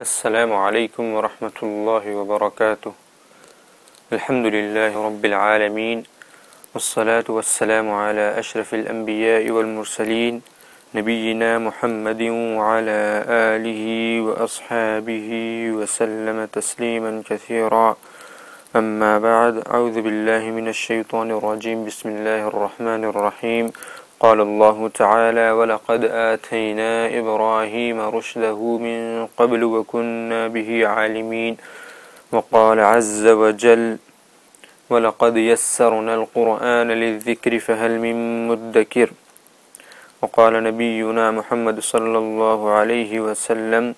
السلام عليكم ورحمة الله وبركاته. الحمد لله رب العالمين، والصلاة والسلام على أشرف الأنبياء والمرسلين نبينا محمد وعلى آله وأصحابه وسلم تسليما كثيرا. أما بعد، أعوذ بالله من الشيطان الرجيم. بسم الله الرحمن الرحيم. قال الله تعالى: ولقد آتينا إبراهيم رشده من قبل وكنا به عالمين. وقال عز وجل: ولقد يسرنا القرآن للذكر فهل من مدكر. وقال نبينا محمد صلى الله عليه وسلم: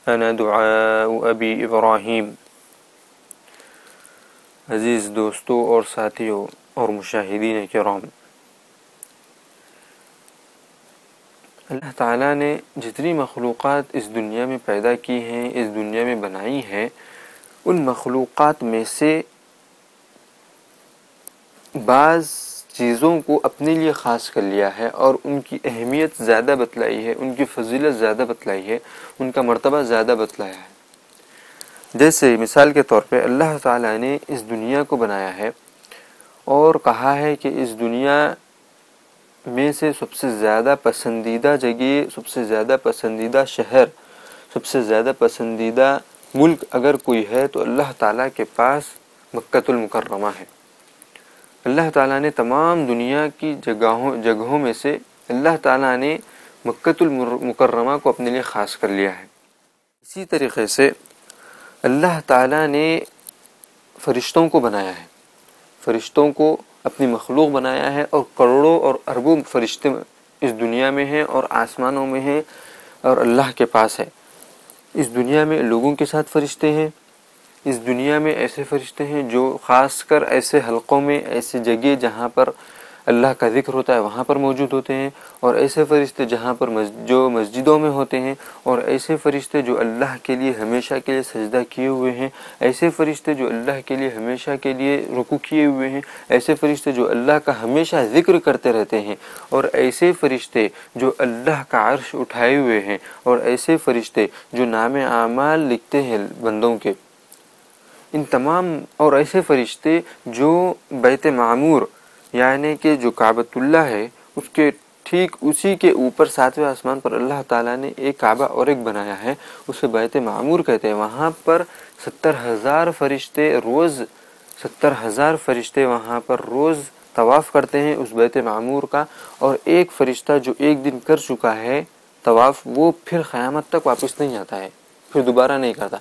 أنا دعاء أبي إبراهيم. عزیز دوستو اور ساتھیوں اور مشاہدین کرام، اللہ تعالیٰ نے جتنی مخلوقات اس دنیا میں پیدا کی ہیں، اس دنیا میں بنائی ہیں، ان مخلوقات میں سے بعض چیزوں کو اپنے لیے خاص کر لیا ہے اور ان کی اہمیت زیادہ بتلائی ہے، ان کی فضیلت زیادہ بتلائی ہے، ان کا مرتبہ زیادہ بتلایا ہے۔ جیسے مثال کے طور پہ اللہ تعالیٰ نے اس دنیا کو بنایا ہے اور کہا ہے کہ اس دنیا میں سے سب سے زیادہ پسندیدہ جگہ، سب سے زیادہ پسندیدہ شہر، سب سے زیادہ پسندیدہ ملک اگر کوئی ہے تو اللہ تعالیٰ کے پاس مکۃ المکرمہ ہے۔ اللہ تعالیٰ نے تمام دنیا کی جگہوں میں سے اللہ تعالیٰ نے مکۃ المکرمہ کو اپنے لیے خاص کر لیا ہے۔ اسی طریقے سے اللہ تعالیٰ نے فرشتوں کو بنایا ہے، فرشتوں کو اپنی مخلوق بنایا ہے، اور کروڑوں اور اربوں فرشتے اس دنیا میں ہیں اور آسمانوں میں ہیں اور اللہ کے پاس ہے۔ اس دنیا میں لوگوں کے ساتھ فرشتے ہیں، اس دنیا میں ایسے فرشتے ہیں جو خاص کر ایسے حلقوں میں، ایسے جگہ جہاں پر اللہ کا ذکر ہوتا ہے وہاں پر موجود ہوتے ہیں، اور ایسے فرشتے جہاں پر جو مسجدوں میں ہوتے ہیں، اور ایسے فرشتے جو اللہ کے لیے ہمیشہ کے لیے سجدہ کیے ہوئے ہیں، ایسے فرشتے جو اللہ کے لیے ہمیشہ کے لیے رکوع کیے ہوئے ہیں، ایسے فرشتے جو اللہ کا ہمیشہ ذکر کرتے رہتے ہیں، اور ایسے فرشتے جو اللہ کا عرش اٹھائے ہوئے ہیں، اور ایسے فرشتے جو نام اعمال لکھتے ہیں بندوں کے، ان تمام، اور ایسے فرشتے جو بیت معمور یعنی کہ جو کعبۃ اللہ ہے اس کے ٹھیک اسی کے اوپر 7ویں آسمان پر اللہ تعالیٰ نے ایک کعبہ اور ایک بنایا ہے، اسے بیت معمور کہتے ہیں۔ وہاں پر 70,000 فرشتے وہاں پر روز طواف کرتے ہیں اس بیت معمور کا، اور ایک فرشتہ جو ایک دن کر چکا ہے طواف، وہ پھر قیامت تک واپس نہیں آتا ہے، پھر دوبارہ نہیں کرتا۔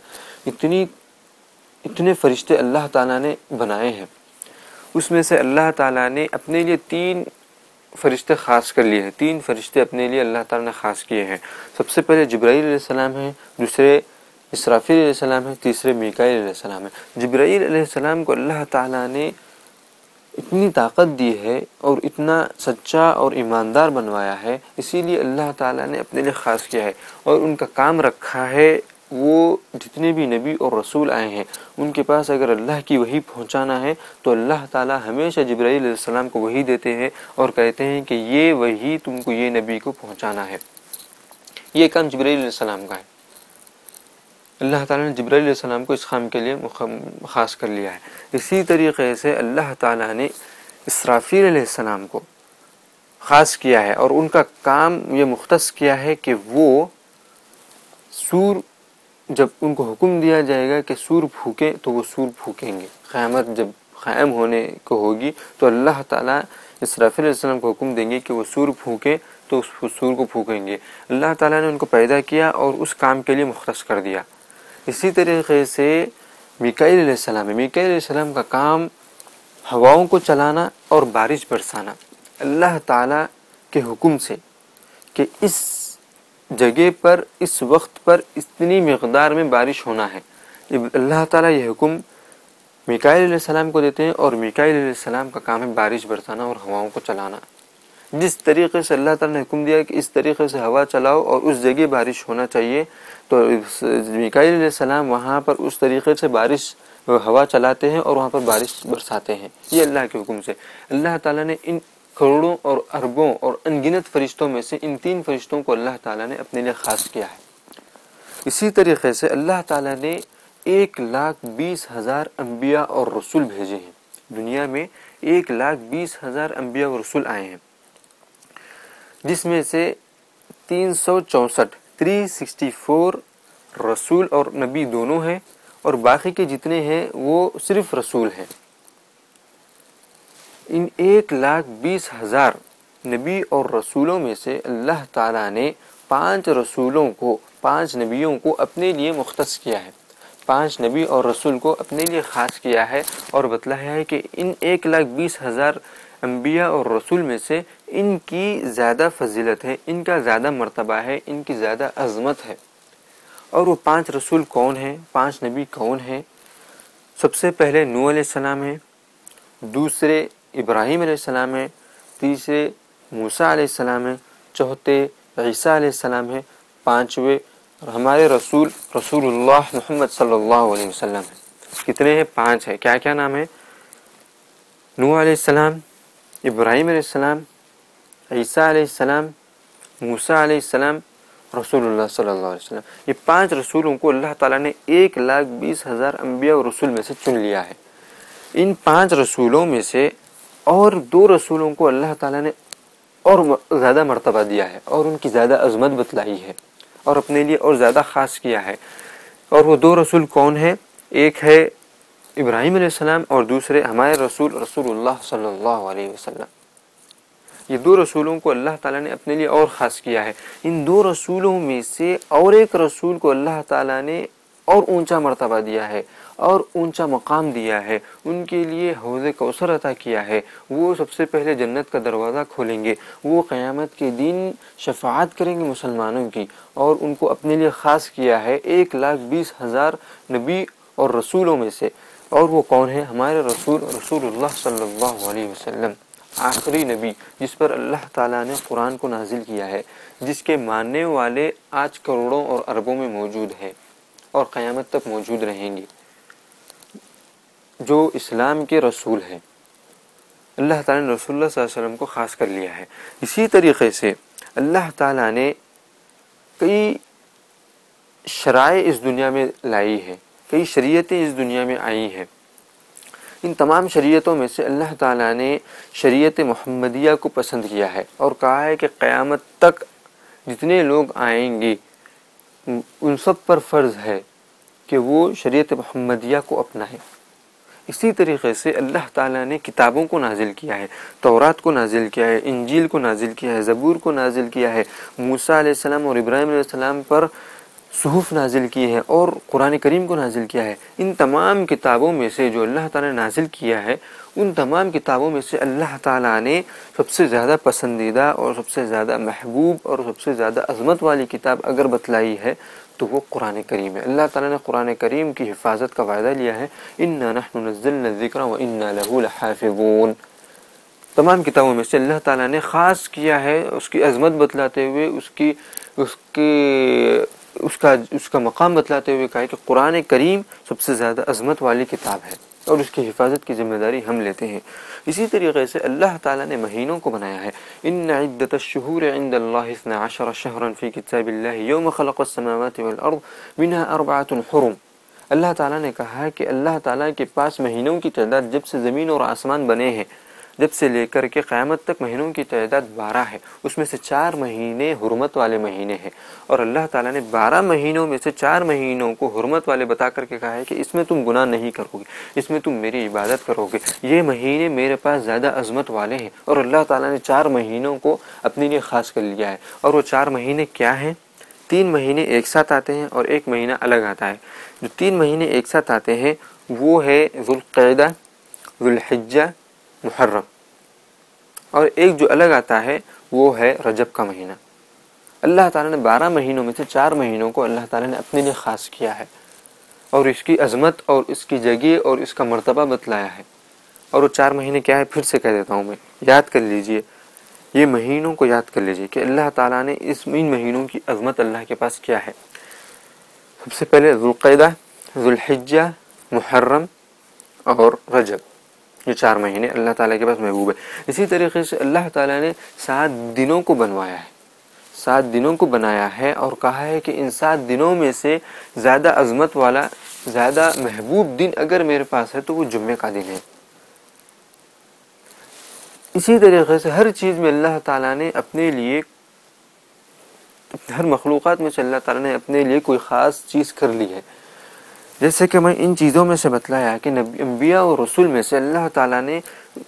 اتنے فرشتے اللہ تعالیٰ نے بنائے ہیں۔ اس میں سے اللہ تعالیٰ نے اپنے لیے 3 فرشتے خاص کر لیے ہیں، 3 فرشتے اپنے لیے اللہ تعالیٰ نے خاص کیے ہیں۔ سب سے پہلے جبرائیل علیہ السلام ہیں، دوسرے اسرافیل علیہ السلام ہیں، تیسرے میکائیل علیہ السلام ہیں۔ جبرائیل علیہ السلام کو اللہ تعالیٰ نے اتنی طاقت دی ہے اور اتنا سچا اور ایماندار بنوایا ہے، اسی لیے اللہ تعالیٰ نے اپنے لیے خاص کیا ہے، اور ان کا کام رکھا ہے، وہ جتنے بھی نبی اور رسول آئے ہیں ان کے پاس اگر اللہ کی وحی پہنچانا ہے تو اللہ تعالیٰ ہمیشہ جبرائیل علیہ السلام کو وحی دیتے ہیں اور کہتے ہیں کہ یہ وحی تم کو یہ نبی کو پہنچانا ہے۔ یہ کام جبرائیل علیہ السلام کا ہے، اللہ تعالیٰ نے جبرائیل علیہ السلام کو اس کام کے لیے خاص کر لیا ہے۔ اسی طریقے سے اللہ تعالیٰ نے اسرافیل علیہ السلام کو خاص کیا ہے، اور ان کا کام یہ مختص کیا ہے کہ وہ سور، جب ان کو حکم دیا جائے گا کہ سور پھونکیں تو وہ سور پھونکیں گے۔ قیامت جب قائم ہونے کو ہوگی تو اللہ تعالیٰ اسرافیل علیہ السلام کو حکم دیں گے کہ وہ سور پھونکیں تو اس سور کو پھونکیں گے۔ اللہ تعالیٰ نے ان کو پیدا کیا اور اس کام کے لیے مختص کر دیا۔ اسی طریقے سے میکائیل علیہ السلام ہے، میکائیل علیہ السلام کا کام ہواؤں کو چلانا اور بارش برسانا، اللہ تعالیٰ کے حکم سے کہ اس جگہ پر اس وقت پر اتنی مقدار میں بارش ہونا ہے، اللہ تعالیٰ یہ حکم میکائیل علیہ السلام کو دیتے ہیں، اور میکائیل علیہ السلام کا کام ہے بارش برسانا اور ہواؤں کو چلانا۔ جس طریقے سے اللہ تعالیٰ نے حکم دیا کہ اس طریقے سے ہوا چلاؤ اور اس جگہ بارش ہونا چاہیے، تو میکائیل علیہ السلام وہاں پر اس طریقے سے ہوا چلاتے ہیں اور وہاں پر بارش برساتے ہیں، یہ اللہ کے حکم سے۔ اللہ تعالیٰ نے ان کروڑوں اور اربوں اور انگنت فرشتوں میں سے ان 3 فرشتوں کو اللہ تعالیٰ نے اپنے لیے خاص کیا ہے۔ اسی طریقے سے اللہ تعالیٰ نے 1,20,000 انبیاء اور رسول بھیجے ہیں. دنیا میں 1,20,000 انبیاء اور رسول آئے ہیں، جس میں سے 364 رسول اور نبی دونوں ہیں، اور باقی کے جتنے ہیں وہ صرف رسول ہیں. ان 1,20,000 نبی اور رسولوں میں سے اللہ تعالیٰ نے 5 نبیوں کو اپنے لیے مختص کیا ہے. 5 نبی اور رسول کو اپنے لیے خاص کیا ہے اور بتلایا ہے کہ ان 1,20,000 انبیاء اور رسول میں سے ان کی زیادہ فضیلت ہے، ان کا زیادہ مرتبہ ہے، ان کی زیادہ عظمت ہے. اور وہ 5 رسول کون ہیں، 5 نبی کون ہیں؟ سب سے پہلے نوح علیہ السلام ہیں، دوسرے ابراہیم علیہ السلام ہیں، تیسرے موسیٰ علیہ السلام ہیں، چوتھے عیسیٰ علیہ السلام ہیں، پانچویں ہمارے رسول اللہ محمد صلی اللہ علیہ وسلم ہیں. کتنے ہیں؟ 5 ہیں. کیا کیا نام ہے؟ نوح علیہ السلام، ابراہیم علیہ السلام، عیسیٰ علیہ السلام، موسیٰ علیہ السلام، رسول اللہ صلی اللہ علیہ وسلم. یہ 5 رسولوں کو اللہ تعالیٰ نے 1,20,000 انبیاء اور رسول میں سے چن لیا ہے. ان 5 رسولوں میں سے اور 2 رسولوں کو اللہ تعالیٰ نے اور زیادہ مرتبہ دیا ہے اور ان کی زیادہ عظمت بتلائی ہے اور اپنے لیے اور زیادہ خاص کیا ہے. اور وہ 2 رسول کون ہیں؟ ایک ہے ابراہیم علیہ السلام اور دوسرے ہمارے رسول اللہ صلی اللہ علیہ وسلم. یہ 2 رسولوں کو اللہ تعالیٰ نے اپنے لیے اور خاص کیا ہے. ان 2 رسولوں میں سے اور ایک رسول کو اللہ تعالیٰ نے اور اونچا مرتبہ دیا ہے اور اونچا مقام دیا ہے. ان کے لیے حوض کوثر عطا کیا ہے. وہ سب سے پہلے جنت کا دروازہ کھولیں گے. وہ قیامت کے دن شفاعت کریں گے مسلمانوں کی، اور ان کو اپنے لیے خاص کیا ہے 1,20,000 نبی اور رسولوں میں سے. اور وہ کون ہے؟ ہمارے رسول اللہ صلی اللہ علیہ وسلم، آخری نبی جس پر اللہ تعالیٰ نے قرآن کو نازل کیا ہے، جس کے ماننے والے آج کروڑوں اور اربوں میں موجود ہیں اور قیامت تک موجود رہیں گے، جو اسلام کے رسول ہیں. اللہ تعالیٰ نے رسول اللہ صلی اللہ علیہ وسلم کو خاص کر لیا ہے. اسی طریقے سے اللہ تعالیٰ نے کئی شرائع اس دنیا میں لائی ہے، کئی شریعتیں اس دنیا میں آئی ہیں. ان تمام شریعتوں میں سے اللہ تعالیٰ نے شریعت محمدیہ کو پسند کیا ہے اور کہا ہے کہ قیامت تک جتنے لوگ آئیں گے ان سب پر فرض ہے کہ وہ شریعت محمدیہ کو اپنائیں. اسی طریقے سے اللہ تعالیٰ نے کتابوں کو نازل کیا ہے، تورات کو نازل کیا ہے، انجیل کو نازل کیا ہے، زبور کو نازل کیا ہے، موسیٰ علیہ السلام اور ابراہیم علیہ السلام پر صحف نازل کی ہے اور قرآن کریم کو نازل کیا ہے. ان تمام کتابوں میں سے جو اللہ تعالیٰ نے نازل کیا ہے، ان تمام کتابوں میں سے اللہ تعالیٰ نے سب سے زیادہ پسندیدہ اور سب سے زیادہ محبوب اور سب سے زیادہ عظمت والی کتاب اگر بتلائی ہے تو وہ قرآن کریم ہے. اللہ تعالیٰ نے قرآن کریم کی حفاظت کا وعدہ لیا ہے، اِنَّا نَحْنُ نَزَّلْنَا الذِّكْرَ وَإِنَّا لَهُ لَحَافِظُونَ. تمام کتابوں میں سے اللہ تعالیٰ نے خاص کیا ہے اس کی عظمت بتلاتے ہوئے، اس کا مقام بتلاتے ہوئے کہا ہے کہ قرآن کریم سب سے زیادہ عظمت والی کتاب ہے اور اس کی حفاظت کی ذمہ داری ہم لیتے ہیں. اسی طریقے سے اللہ تعالیٰ نے مہینوں کو بنایا ہے. ان عدۃ الشہور عند اللہ 12 شہرا فی کتاب اللہ یوم خلق السماوات والارض منها 4 حرم. اللہ تعالیٰ نے کہا ہے کہ اللہ تعالیٰ کے پاس مہینوں کی تعداد جب سے زمین اور آسمان بنے ہیں، جب سے لے کر کے قیامت تک مہینوں کی تعداد 12 ہے. اس میں سے 4 مہینے حرمت والے مہینے ہیں، اور اللہ تعالیٰ نے 12 مہینوں میں سے 4 مہینوں کو حرمت والے بتا کر کے کہا ہے کہ اس میں تم گناہ نہیں کرو گے، اس میں تم میری عبادت کرو گے. یہ مہینے میرے پاس زیادہ عظمت والے ہیں، اور اللہ تعالیٰ نے 4 مہینوں کو اپنے لیے خاص کر لیا ہے. اور وہ 4 مہینے کیا ہیں؟ 3 مہینے ایک ساتھ آتے ہیں اور 1 مہینہ الگ آتا ہے. جو 3 مہینے ایک ساتھ آتے ہیں وہ ہے ذوالقعدہ، ذوالحجہ، محرم. اور ایک جو الگ آتا ہے وہ ہے رجب کا مہینہ. اللہ تعالیٰ نے 12 مہینوں میں سے 4 مہینوں کو اللہ تعالیٰ نے اپنے لیے خاص کیا ہے اور اس کی عظمت اور اس کی جگہ اور اس کا مرتبہ بتلایا ہے. اور وہ 4 مہینے کیا ہے؟ پھر سے کہہ دیتا ہوں میں، یاد کر لیجئے، یہ مہینوں کو یاد کر لیجئے کہ اللہ تعالیٰ نے ان مہینوں کی عظمت اللہ کے پاس کیا ہے. سب سے پہلے ذوالقعدہ، ذوالحجہ، محرم اور رجب، یہ 4 مہینے اللہ تعالیٰ کے پاس محبوب ہے. اسی طریقے سے اللہ تعالیٰ نے 7 دنوں کو بنوایا ہے. 7 دنوں کو بنایا ہے اور کہا ہے کہ ان 7 دنوں میں سے زیادہ عظمت والا، زیادہ محبوب دن اگر میرے پاس ہے تو وہ جمعے کا دن ہے۔ اسی طریقے سے ہر چیز میں اللہ تعالیٰ نے اپنے لیے، ہر مخلوقات میں سے اللہ تعالیٰ نے اپنے لیے کوئی خاص چیز کر لی ہے۔ جیسے کہ میں ان چیزوں میں سے بتلایا کہ انبیاء اور رسول میں سے اللہ تعالیٰ نے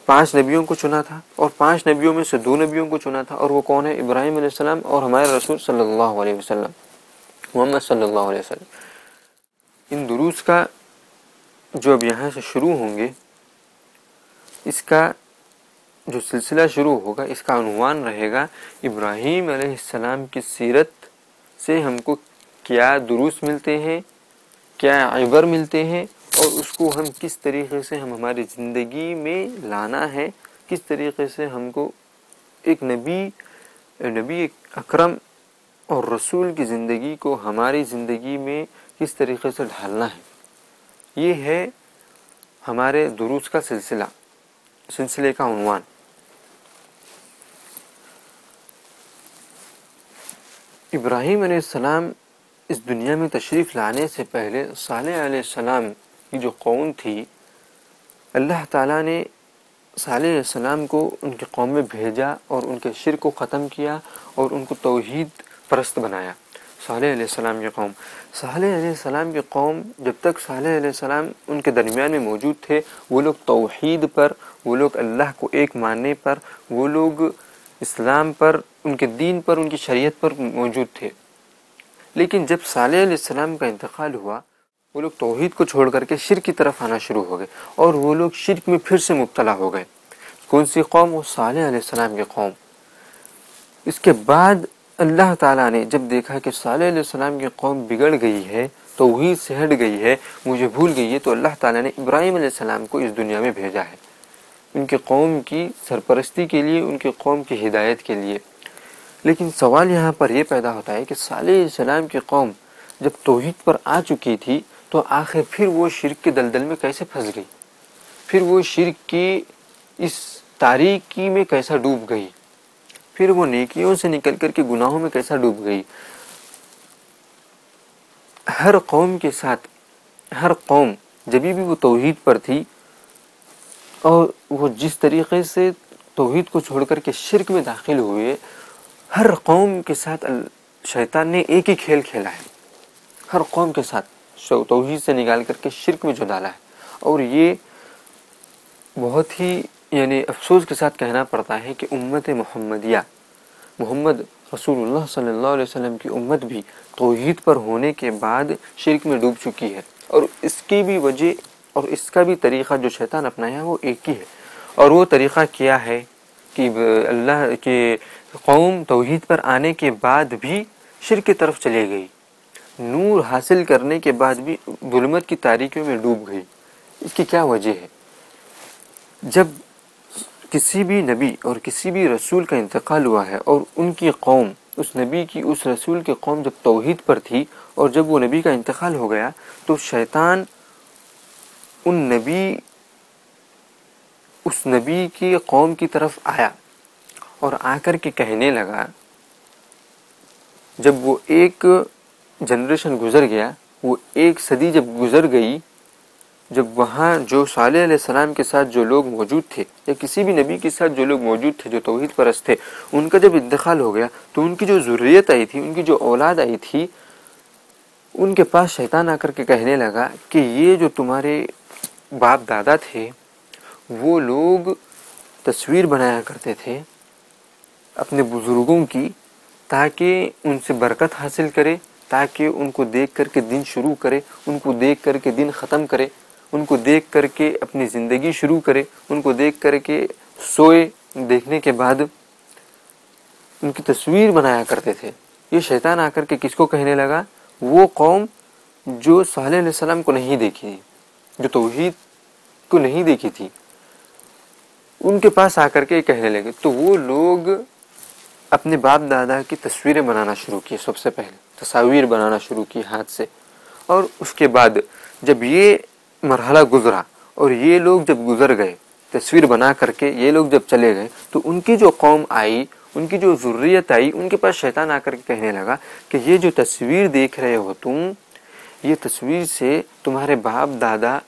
5 نبیوں کو چنا تھا، اور 5 نبیوں میں سے 2 نبیوں کو چنا تھا، اور وہ کون ہے؟ ابراہیم علیہ السلام اور ہمارے رسول صلی اللہ علیہ وسلم، محمد صلی اللہ علیہ وسلم۔ ان دروس کا جو اب یہاں سے شروع ہوں گے، اس کا جو سلسلہ شروع ہوگا، اس کا عنوان رہے گا ابراہیم علیہ السلام کی سیرت سے ہم کو کیا دروس ملتے ہیں، کیا عبر ملتے ہیں، اور اس کو ہم کس طریقے سے ہماری زندگی میں لانا ہے، کس طریقے سے ہم کو ایک نبی اکرم اور رسول کی زندگی کو ہماری زندگی میں کس طریقے سے ڈھالنا ہے۔ یہ ہے ہمارے دروس کا سلسلے کا عنوان۔ ابراہیم علیہ السلام اس دنیا میں تشریف لانے سے پہلے صالح علیہ السلام کی جو قوم تھی، اللہ تعالیٰ نے صالح علیہ السلام کو ان کی قوم میں بھیجا اور ان کے شرک کو ختم کیا اور ان کو توحید پرست بنایا۔ صالح علیہ السلام کی قوم جب تک صالح علیہ السلام ان کے درمیان میں موجود تھے، وہ لوگ توحید پر، وہ لوگ اللہ کو ایک ماننے پر، وہ لوگ اسلام پر، ان کے دین پر، ان کی شریعت پر موجود تھے۔ لیکن جب صالح علیہ السلام کا انتقال ہوا، وہ لوگ توحید کو چھوڑ کر کے شرک کی طرف آنا شروع ہو گئے، اور وہ لوگ شرک میں پھر سے مبتلا ہو گئے۔ کون سی قوم؟ وہ صالح علیہ السلام کی قوم۔ اس کے بعد اللہ تعالیٰ نے جب دیکھا کہ صالح علیہ السلام کی قوم بگڑ گئی ہے، توحید سے ہٹ گئی ہے، مجھے بھول گئی ہے، تو اللہ تعالیٰ نے ابراہیم علیہ السلام کو اس دنیا میں بھیجا ہے، ان کی قوم کی سرپرستی کے لیے، ان کی قوم کی ہدایت کے لیے۔ لیکن سوال یہاں پر یہ پیدا ہوتا ہے کہ صالح علیہ السلام کی قوم جب توحید پر آ چکی تھی تو آخر پھر وہ شرک کے دلدل میں کیسے پھنس گئی؟ پھر وہ شرک کی اس تاریکی میں کیسا ڈوب گئی؟ پھر وہ نیکیوں سے نکل کر کے گناہوں میں کیسا ڈوب گئی؟ ہر قوم جب بھی وہ توحید پر تھی، اور وہ جس طریقے سے توحید کو چھوڑ کر کے شرک میں داخل ہوئے، ہر قوم کے ساتھ شیطان نے ایک ہی کھیل کھیلا ہے، ہر قوم کے ساتھ توحید سے نکال کر کے شرک میں جو ڈالا ہے۔ اور یہ بہت ہی افسوس کے ساتھ کہنا پڑتا ہے کہ امت محمدیہ، محمد رسول اللہ صلی اللہ علیہ وسلم کی امت بھی توحید پر ہونے کے بعد شرک میں ڈوب چکی ہے، اور اس کی بھی وجہ اور اس کا بھی طریقہ جو شیطان اپنایا وہ ایک ہی ہے، اور وہ طریقہ کیا ہے کہ اللہ کے قوم توحید پر آنے کے بعد بھی شرک کی طرف چلے گئی، نور حاصل کرنے کے بعد بھی ظلمت کی تاریکیوں میں ڈوب گئی۔ اس کی کیا وجہ ہے؟ جب کسی بھی نبی اور کسی بھی رسول کا انتقال ہوا ہے اور ان کی قوم، اس نبی کی، اس رسول کی قوم جب توحید پر تھی، اور جب وہ نبی کا انتقال ہو گیا تو شیطان اس نبی کی قوم کی طرف آیا اور آ کر کے کہنے لگا، جب وہ ایک جنریشن گزر گیا، وہ ایک صدی جب گزر گئی، جب وہاں جو صالح علیہ السلام کے ساتھ جو لوگ موجود تھے، یا کسی بھی نبی کے ساتھ جو لوگ موجود تھے جو توحید پرست تھے، ان کا جب انتقال ہو گیا تو ان کی جو ذریت آئی تھی، ان کی جو اولاد آئی تھی، ان کے پاس شیطان آ کر کے کہنے لگا کہ یہ جو تمہارے باپ دادا تھے، وہ لوگ تصویر بنایا کرتے تھے اپنے بزرگوں کی، تاکہ ان سے برکت حاصل کرے، تاکہ ان کو دیکھ کر کے دن شروع کرے، ان کو دیکھ کر کے دن ختم کرے، ان کو دیکھ کر کے اپنی زندگی شروع کرے، ان کو دیکھ کر کے سوئے، دیکھنے کے بعد ان کی تصویر بنایا کرتے تھے۔ یہ شیطان آ کر کے کس کو کہنے لگا؟ وہ قوم جو صالح علیہ السلام کو نہیں دیکھی، جو توحید کو نہیں دیکھی تھی، ان کے پاس آ کر کے کہنے لگے۔ تو وہ لوگ اپنے باپ دادا کی تصویریں بنانا شروع کی، سب سے پہلے تصاویر بنانا شروع کی ہاتھ سے، اور اس کے بعد جب یہ مرحلہ گزرا اور یہ لوگ جب گزر گئے، تصویر بنا کر کے یہ لوگ جب چلے گئے، تو ان کی جو قوم آئی ان کی جو ذریت آئی ان کے پاس شیطان آ کر کے کہنے لگا کہ یہ جو تصویر دیکھ رہے ہو تم، یہ تصویر سے تمہارے باپ دادا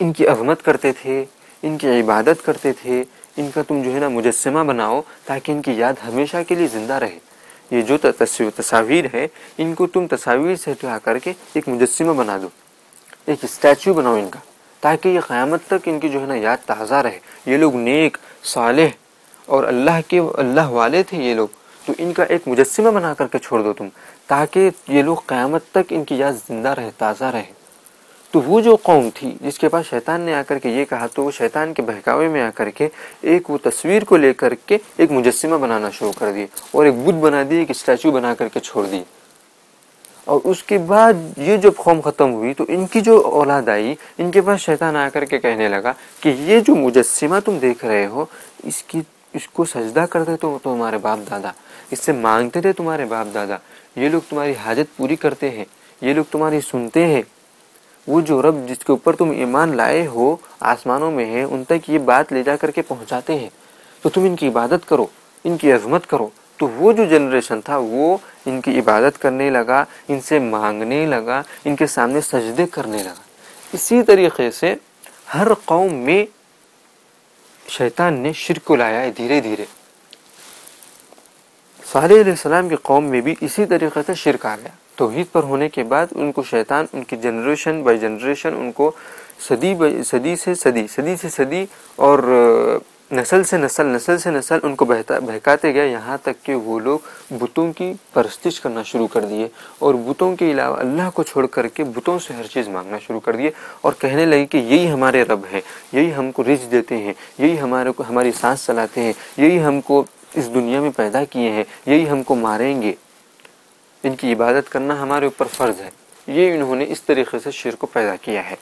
ان کی عظمت کرتے تھے، ان کی عبادت کرتے تھے، ان کا تم جو ہے نا مجسمہ بناؤ تاکہ ان کی یاد ہمیشہ کے لیے زندہ رہے۔ یہ جو تصاویر ہے ان کو تم تصاویر سے ہٹا کر کے ایک مجسمہ بنا دو، ایک اسٹیچو بناؤ ان کا، تاکہ یہ قیامت تک ان کی جو ہے نا یاد تازہ رہے۔ یہ لوگ نیک، صالح اور اللہ والے تھے یہ لوگ، تو ان کا ایک مجسمہ بنا کر کے چھوڑ دو تم، تاکہ یہ لوگ قیامت تک ان کی یاد زندہ رہے، تازہ رہے۔ تو وہ جو قوم تھی جس کے پاس شیطان نے آ کر کے یہ کہا، تو وہ شیطان کے بہکاوے میں آ کر کے ایک وہ تصویر کو لے کر کے ایک مجسمہ بنانا شروع کر دیے، اور ایک بت بنا دی، ایک اسٹیچو بنا کر کے چھوڑ دی۔ اور اس کے بعد یہ جب قوم ختم ہوئی تو ان کی جو اولاد آئی، ان کے پاس شیطان آ کر کے کہنے لگا کہ یہ جو مجسمہ تم دیکھ رہے ہو، اس کو سجدہ کرتے تو تمہارے باپ دادا، اس سے مانگتے تھے تمہارے باپ دادا، یہ لوگ تمہاری حاجت پوری کرتے ہیں، یہ لوگ تمہاری سنتے ہیں۔ وہ جو رب جس کے اوپر تم ایمان لائے ہو آسمانوں میں ہے، ان تک یہ بات لے جا کر کے پہنچاتے ہیں، تو تم ان کی عبادت کرو، ان کی عظمت کرو۔ تو وہ جو جنریشن تھا وہ ان کی عبادت کرنے لگا، ان سے مانگنے لگا، ان کے سامنے سجدے کرنے لگا۔ اسی طریقے سے ہر قوم میں شیطان نے شرک کو لایا ہے دھیرے دھیرے۔ صالح علیہ السلام کی قوم میں بھی اسی طریقے سے شرک آ گیا۔ توحید پر ہونے کے بعد ان کو شیطان ان کی جنریشن بائی جنریشن ان کو صدی سے صدی اور نسل سے نسل ان کو بہکاتے گئے، یہاں تک کہ وہ لوگ بتوں کی پرستش کرنا شروع کر دیے، اور بتوں کے علاوہ اللہ کو چھوڑ کر کے بتوں سے ہر چیز مانگنا شروع کر دیے، اور کہنے لگے کہ یہی ہمارے رب ہیں، یہی ہم کو رزق دیتے ہیں، یہی ہماری سانس چلاتے ہیں، یہی ہم کو اس دنیا میں پیدا کیے ہیں، یہی ہم کو ماریں گے، ان کی عبادت کرنا ہمارے اوپر فرض ہے۔ یہ انہوں نے اس طریقے سے شرک کو پیدا کیا ہے۔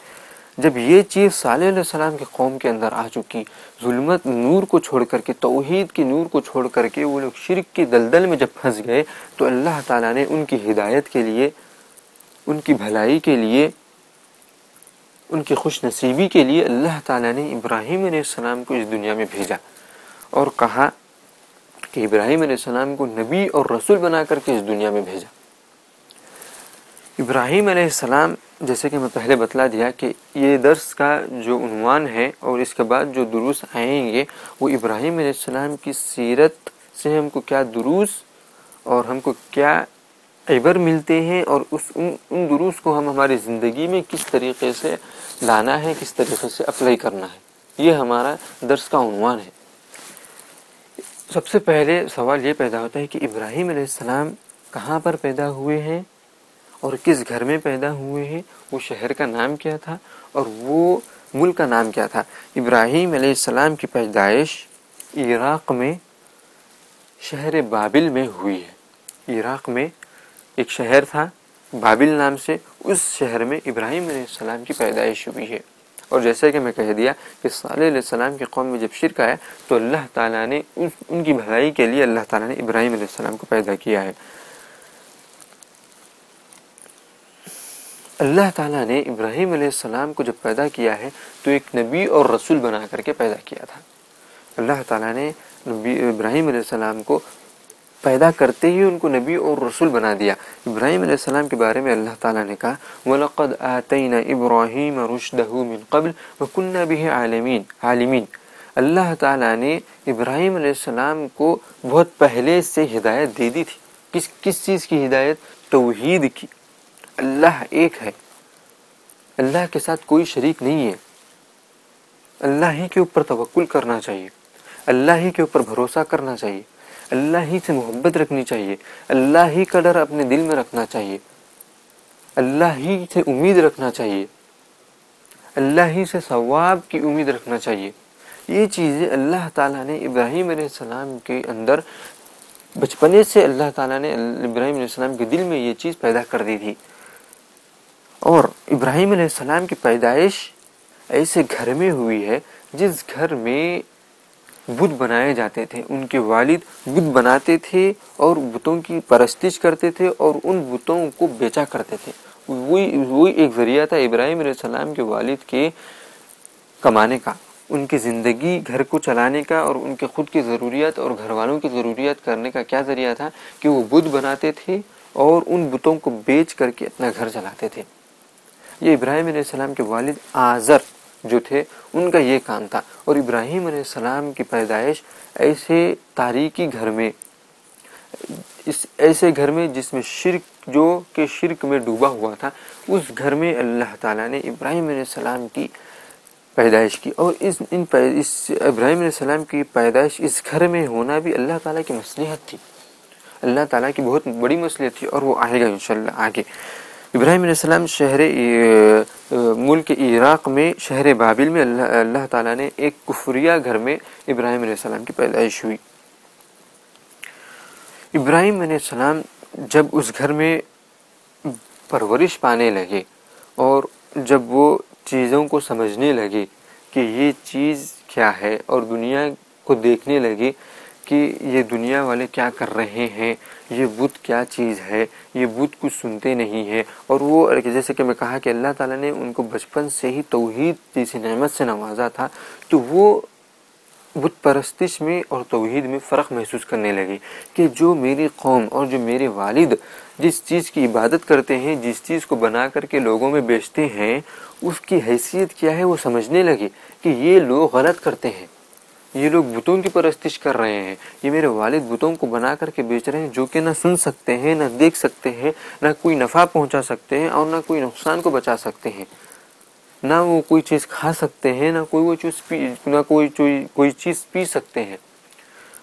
جب یہ چیز صالح علیہ السلام کی قوم کے اندر آ چکی، ظلمت نور کو چھوڑ کر کے، توحید کی نور کو چھوڑ کر کے وہ لوگ شرک کی دلدل میں جب پھنس گئے، تو اللہ تعالیٰ نے ان کی ہدایت کے لیے، ان کی بھلائی کے لیے، ان کی خوش نصیبی کے لیے اللہ تعالیٰ نے ابراہیم علیہ السلام کو اس دنیا میں بھیجا، اور کہا کہ ابراہیم علیہ السلام کو نبی اور رسول بنا کر کے اس دنیا میں بھیجا۔ ابراہیم علیہ السلام، جیسے کہ میں پہلے بتلا دیا کہ یہ درس کا جو عنوان ہے اور اس کے بعد جو دروس آئیں گے وہ ابراہیم علیہ السلام کی سیرت سے ہم کو کیا دروس اور ہم کو کیا عبر ملتے ہیں، اور ان دروس کو ہم ہماری زندگی میں کس طریقے سے لانا ہے، کس طریقے سے اپلائی کرنا ہے، یہ ہمارا درس کا عنوان ہے۔ سب سے پہلے سوال یہ پیدا ہوتا ہے کہ ابراہیم علیہ السلام کہاں پر پیدا ہوئے ہیں اور کس گھر میں پیدا ہوئے ہیں، وہ شہر کا نام کیا تھا اور وہ ملک کا نام کیا تھا۔ ابراہیم علیہ السلام کی پیدائش عراق میں شہر بابل میں ہوئی ہے۔ عراق میں ایک شہر تھا بابل نام سے، اس شہر میں ابراہیم علیہ السلام کی پیدائش ہوئی ہے۔ اور جیسے کہ میں کہہ دیا کہ صالح علیہ السلام کی قوم میں جب شرک آیا تو اللہ تعالیٰ نے ان کی بھلائی کے لیے اللہ تعالیٰ نے ابراہیم علیہ السلام کو پیدا کیا ہے۔ اللہ تعالیٰ نے ابراہیم علیہ السلام کو جب پیدا کیا ہے تو ایک نبی اور رسول بنا کر کے پیدا کیا تھا۔ اللہ تعالیٰ نے ابراہیم علیہ السلام کو پیدا کرتے ہی ان کو نبی اور رسول بنا دیا۔ ابراہیم علیہ السلام کے بارے میں اللہ تعالیٰ نے کہا وَلَقَدْ آتَيْنَا إِبْرَاهِيمَ رُشْدَهُ مِنْ قَبْلِ وَكُنَّا بِهِ عَالِمِينَ۔ اللہ تعالیٰ نے ابراہیم علیہ السلام کو بہت پہلے سے ہدایت دے دی تھی۔ کس چیز کی ہدایت؟ توحید کی۔ اللہ ایک ہے، اللہ کے ساتھ کوئی شریک نہیں ہے، اللہ ہی کے اوپر توکل کرنا چاہیے، اللہ ہی کے اوپر بھروسہ کرنا چاہیے، اللہ ہی سے محبت رکھنی چاہیے، اللہ ہی کا ڈر اپنے دل میں رکھنا چاہیے، اللہ ہی سے امید رکھنا چاہیے، اللہ ہی سے ثواب کی امید رکھنا چاہیے۔ یہ چیزیں اللہ تعالیٰ نے ابراہیم علیہ السلام کے اندر بچپنے سے اللہ تعالیٰ نے ابراہیم علیہ السلام کے دل میں یہ چیز پیدا کر دی تھی۔ اور ابراہیم علیہ السلام کی پیدائش ایسے گھر میں ہوئی ہے جس گھر میں بت بنائے جاتے تھے، ان کے والد بت بناتے تھے اور بتوں کی پرستش کرتے تھے اور ان بتوں کو بیچا کرتے تھے۔ وہی ایک ذریعہ تھا ابراہیم علیہ السلام کے والد کے کمانے کا۔ ان کی زندگی گھر کو چلانے کا اور ان کے خود کی ضروریات اور گھر والوں کی ضروریات کرنے کا کیا ذریعہ تھا کہ وہ بت بناتے تھے اور ان بتوں کو بیچ کر کے اپنا گھر چلاتے تھے۔ یہ ابراہیم علیہ السلام کے والد آزر جو تھے ان کا یہ کام تھا۔ اور ابراہیم علیہ السلام کی پیدائش ایسے تاریکی گھر میں، ایسے گھر میں جس میں شرک میں ڈوبا ہوا تھا، اس گھر میں اللہ تعالیٰ نے ابراہیم علیہ السلام کی پیدائش کی۔ اور اس ابراہیم علیہ السلام کی پیدائش اس گھر میں ہونا بھی اللہ تعالیٰ کی مصلحت تھی، اللہ تعالیٰ کی بہت بڑی مصلحت تھی، اور وہ آئے گا انشاءاللہ آگے۔ ابراہیم علیہ السلام ملک عراق میں شہر بابل میں اللہ تعالیٰ نے ایک کفریہ گھر میں ابراہیم علیہ السلام کی پیدائش ہوئی۔ ابراہیم علیہ السلام جب اس گھر میں پرورش پانے لگے اور جب وہ چیزوں کو سمجھنے لگے کہ یہ چیز کیا ہے، اور دنیا کو دیکھنے لگے کہ یہ دنیا والے کیا کر رہے ہیں، یہ بت کیا چیز ہے، یہ بت کچھ سنتے نہیں ہے، اور وہ جیسے کہ میں کہا کہ اللہ تعالیٰ نے ان کو بچپن سے ہی توحید جیسی نعمت سے نوازا تھا، تو وہ بت پرستش میں اور توحید میں فرق محسوس کرنے لگے کہ جو میری قوم اور جو میرے والد جس چیز کی عبادت کرتے ہیں، جس چیز کو بنا کر کے لوگوں میں بیچتے ہیں، اس کی حیثیت کیا ہے وہ سمجھنے لگے کہ یہ لوگ غلط کرتے ہیں، یہ لوگ بتوں کی پرستش کر رہے ہیں، یہ میرے والد بتوں کو بنا کر کے بیچ رہے ہیں جو کہ نہ سن سکتے ہیں، نہ دیکھ سکتے ہیں، نہ کوئی نفع پہنچا سکتے ہیں اور نہ کوئی نقصان کو بچا سکتے ہیں، نہ وہ کوئی چیز کھا سکتے ہیں، نہ کوئی چیز پی سکتے ہیں،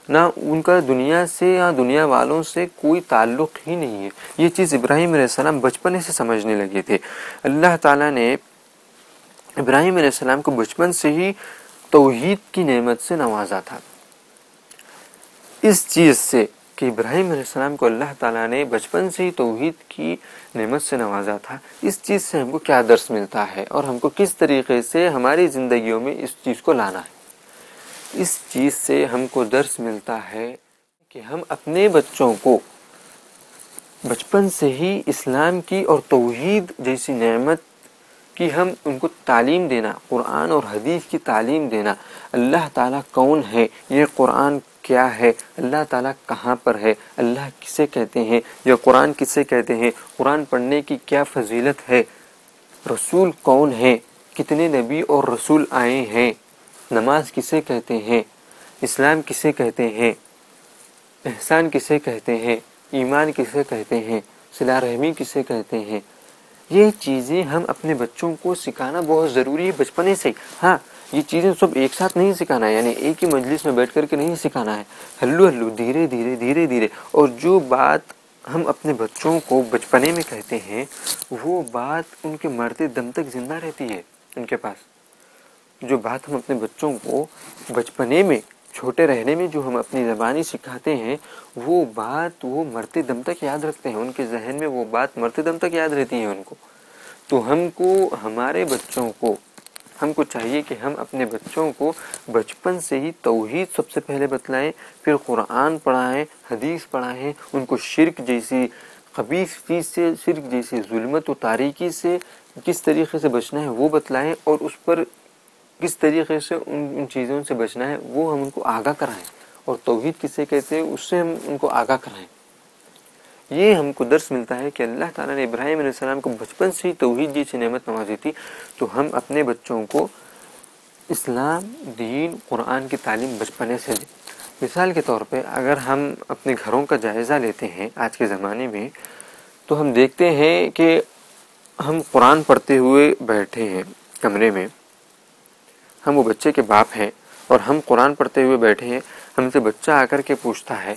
نہ ان کا دنیا سے یا دنیا والوں سے کوئی تعلق ہی نہیں ہے۔ یہ چیز ابراہیم علیہ السلام بچپنے سے سمجھنے لگے تھے۔ اللہ تعالیٰ نے ابراہیم علیہ السلام کو بچپن سے ہی توحید کی نعمت سے نوازا تھا۔ اس چیز سے کہ ابراہیم علیہ السلام کو اللہ تعالیٰ نے بچپن سے ہی توحید کی نعمت سے نوازا تھا، اس چیز سے ہم کو کیا درس ملتا ہے اور ہم کو کس طریقے سے ہماری زندگیوں میں اس چیز کو لانا ہے۔ اس چیز سے ہم کو درس ملتا ہے کہ ہم اپنے بچوں کو بچپن سے ہی اسلام کی اور توحید جیسی نعمت کی ہم ان کو تعلیم دینا، قرآن اور حدیث کی تعلیم دینا، اللہ تعالیٰ کون ہے، یہ قرآن کیا ہے، اللہ تعالیٰ کہاں پر ہے، اللہ کسے کہتے ہیں، یہ قرآن کسے کہتے ہیں، قرآن پڑھنے کی کیا فضیلت ہے، رسول کون ہے، کتنے نبی اور رسول آئے ہیں، نماز کسے کہتے ہیں، اسلام کسے کہتے ہیں، احسان کسے کہتے ہیں، ایمان کسے کہتے ہیں، صلہ رحمی کسے کہتے ہیں۔ یہ چیزیں ہم اپنے بچوں کو سکھانا بہت ضروری ہے بچپنے سے۔ ہاں، یہ چیزیں سب ایک ساتھ نہیں سکھانا ہے، یعنی ایک ہی مجلس میں بیٹھ کر کے نہیں سکھانا ہے، ہلو ہلو دھیرے دھیرے دھیرے دھیرے۔ اور جو بات ہم اپنے بچوں کو بچپنے میں کہتے ہیں وہ بات ان کے مرتے دم تک زندہ رہتی ہے ان کے پاس۔ جو بات ہم اپنے بچوں کو بچپنے میں چھوٹے رہنے میں جو ہم اپنی زبانی سکھاتے ہیں وہ بات وہ مرتے دم تک یاد رکھتے ہیں، ان کے ذہن میں وہ بات مرتے دم تک یاد رہتی ہے ان کو۔ تو ہم کو ہمارے بچوں کو ہم کو چاہیے کہ ہم اپنے بچوں کو بچپن سے ہی توحید سب سے پہلے بتلائیں، پھر قرآن پڑھائیں، حدیث پڑھائیں، ان کو شرک جیسی خبیث چیز سے، شرک جیسی ظلمت و تاریکی سے کس طریقے سے بچنا ہے وہ بتلائیں، اور اس پر کس طریقے سے ان چیزوں سے بچنا ہے وہ ہم ان کو آگاہ کرائیں، اور توحید کسے کہتے ہیں اس سے ہم ان کو آگاہ کرائیں۔ یہ ہم کو درس ملتا ہے کہ اللہ تعالیٰ نے ابراہیم علیہ السلام کو بچپن سے ہی توحید جیسی نعمت نوازی تھی، تو ہم اپنے بچوں کو اسلام، دین، قرآن کی تعلیم بچپنے سے دیں۔ مثال کے طور پہ اگر ہم اپنے گھروں کا جائزہ لیتے ہیں آج کے زمانے میں، تو ہم دیکھتے ہیں کہ ہم قرآن پڑھتے ہوئے بیٹھے ہیں کمرے میں، ہم وہ بچے کے باپ ہیں اور ہم قرآن پڑھتے ہوئے بیٹھے ہیں، ہم سے بچہ آ کر کے پوچھتا ہے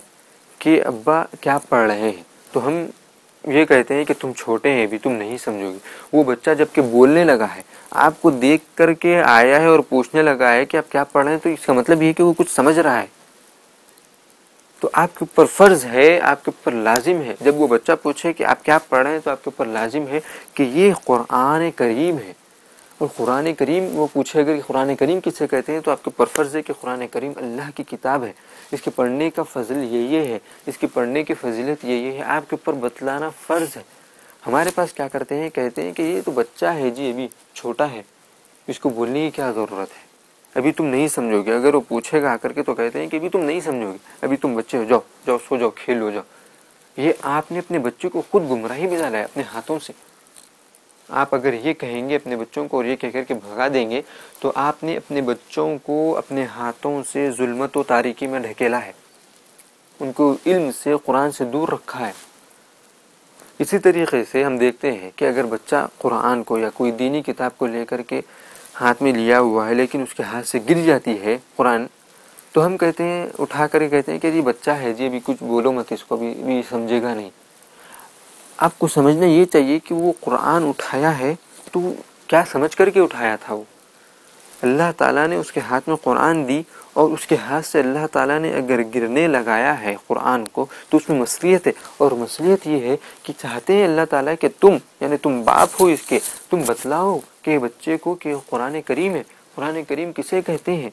کہ ابا کیا پڑھ رہے ہیں، تو ہم یہ کہتے ہیں کہ تم چھوٹے ہیں ابھی، تم نہیں سمجھو گے۔ وہ بچہ جب کہ بولنے لگا ہے، آپ کو دیکھ کر کے آیا ہے اور پوچھنے لگا ہے کہ آپ کیا پڑھ رہے ہیں، تو اس کا مطلب یہ کہ وہ کچھ سمجھ رہا ہے۔ تو آپ کے اوپر فرض ہے، آپ کے اوپر لازم ہے، جب وہ بچہ پوچھے کہ آپ کیا پڑھ رہے ہیں تو آپ کے اوپر لازم ہے کہ یہ قرآن کریم ہے۔ اور قرآن کریم وہ پوچھے اگر قرآن کریم کسے کہتے ہیں تو آپ کے اوپر فرض ہے کہ قرآن کریم اللہ کی کتاب ہے، اس کے پڑھنے کا فضل یہ ہے، اس کے پڑھنے کی فضیلت یہ ہے، آپ کے اوپر بتلانا فرض ہے۔ ہمارے پاس کیا کرتے ہیں، کہتے ہیں کہ یہ تو بچہ ہے جی، ابھی چھوٹا ہے، اس کو بولنے کی کیا ضرورت ہے، ابھی تم نہیں سمجھو گے. اگر وہ پوچھے گا آ کر کے تو کہتے ہیں کہ ابھی تم نہیں سمجھو گے, ابھی تم بچے ہو, جاؤ جاؤ سو جاؤ, کھیلو جاؤ. یہ آپ نے اپنے بچے کو خود گمراہی میں ڈالا ہے اپنے ہاتھوں سے. آپ اگر یہ کہیں گے اپنے بچوں کو اور یہ کہہ کر کے بھگا دیں گے تو آپ نے اپنے بچوں کو اپنے ہاتھوں سے ظلمت و تاریکی میں ڈھکیلا ہے, ان کو علم سے, قرآن سے دور رکھا ہے. اسی طریقے سے ہم دیکھتے ہیں کہ اگر بچہ قرآن کو یا کوئی دینی کتاب کو لے کر کے ہاتھ میں لیا ہوا ہے لیکن اس کے ہاتھ سے گر جاتی ہے قرآن, تو ہم کہتے ہیں, اٹھا کر کے کہتے ہیں کہ جی بچہ ہے جی, ابھی کچھ بولو مت اس کو, بھی سمجھے گا نہیں. آپ کو سمجھنا یہ چاہیے کہ وہ قرآن اٹھایا ہے تو کیا سمجھ کر کے اٹھایا تھا. وہ اللہ تعالیٰ نے اس کے ہاتھ میں قرآن دی, اور اس کے ہاتھ سے اللہ تعالیٰ نے اگر گرنے لگایا ہے قرآن کو تو اس میں مصلیحت ہے. اور مصلیحت یہ ہے کہ چاہتے ہیں اللہ تعالیٰ کہ تم, یعنی تم باپ ہو اس کے, تم بتلاؤ کہ بچے کو کہ قرآن کریم ہے. قرآن کریم کسے کہتے ہیں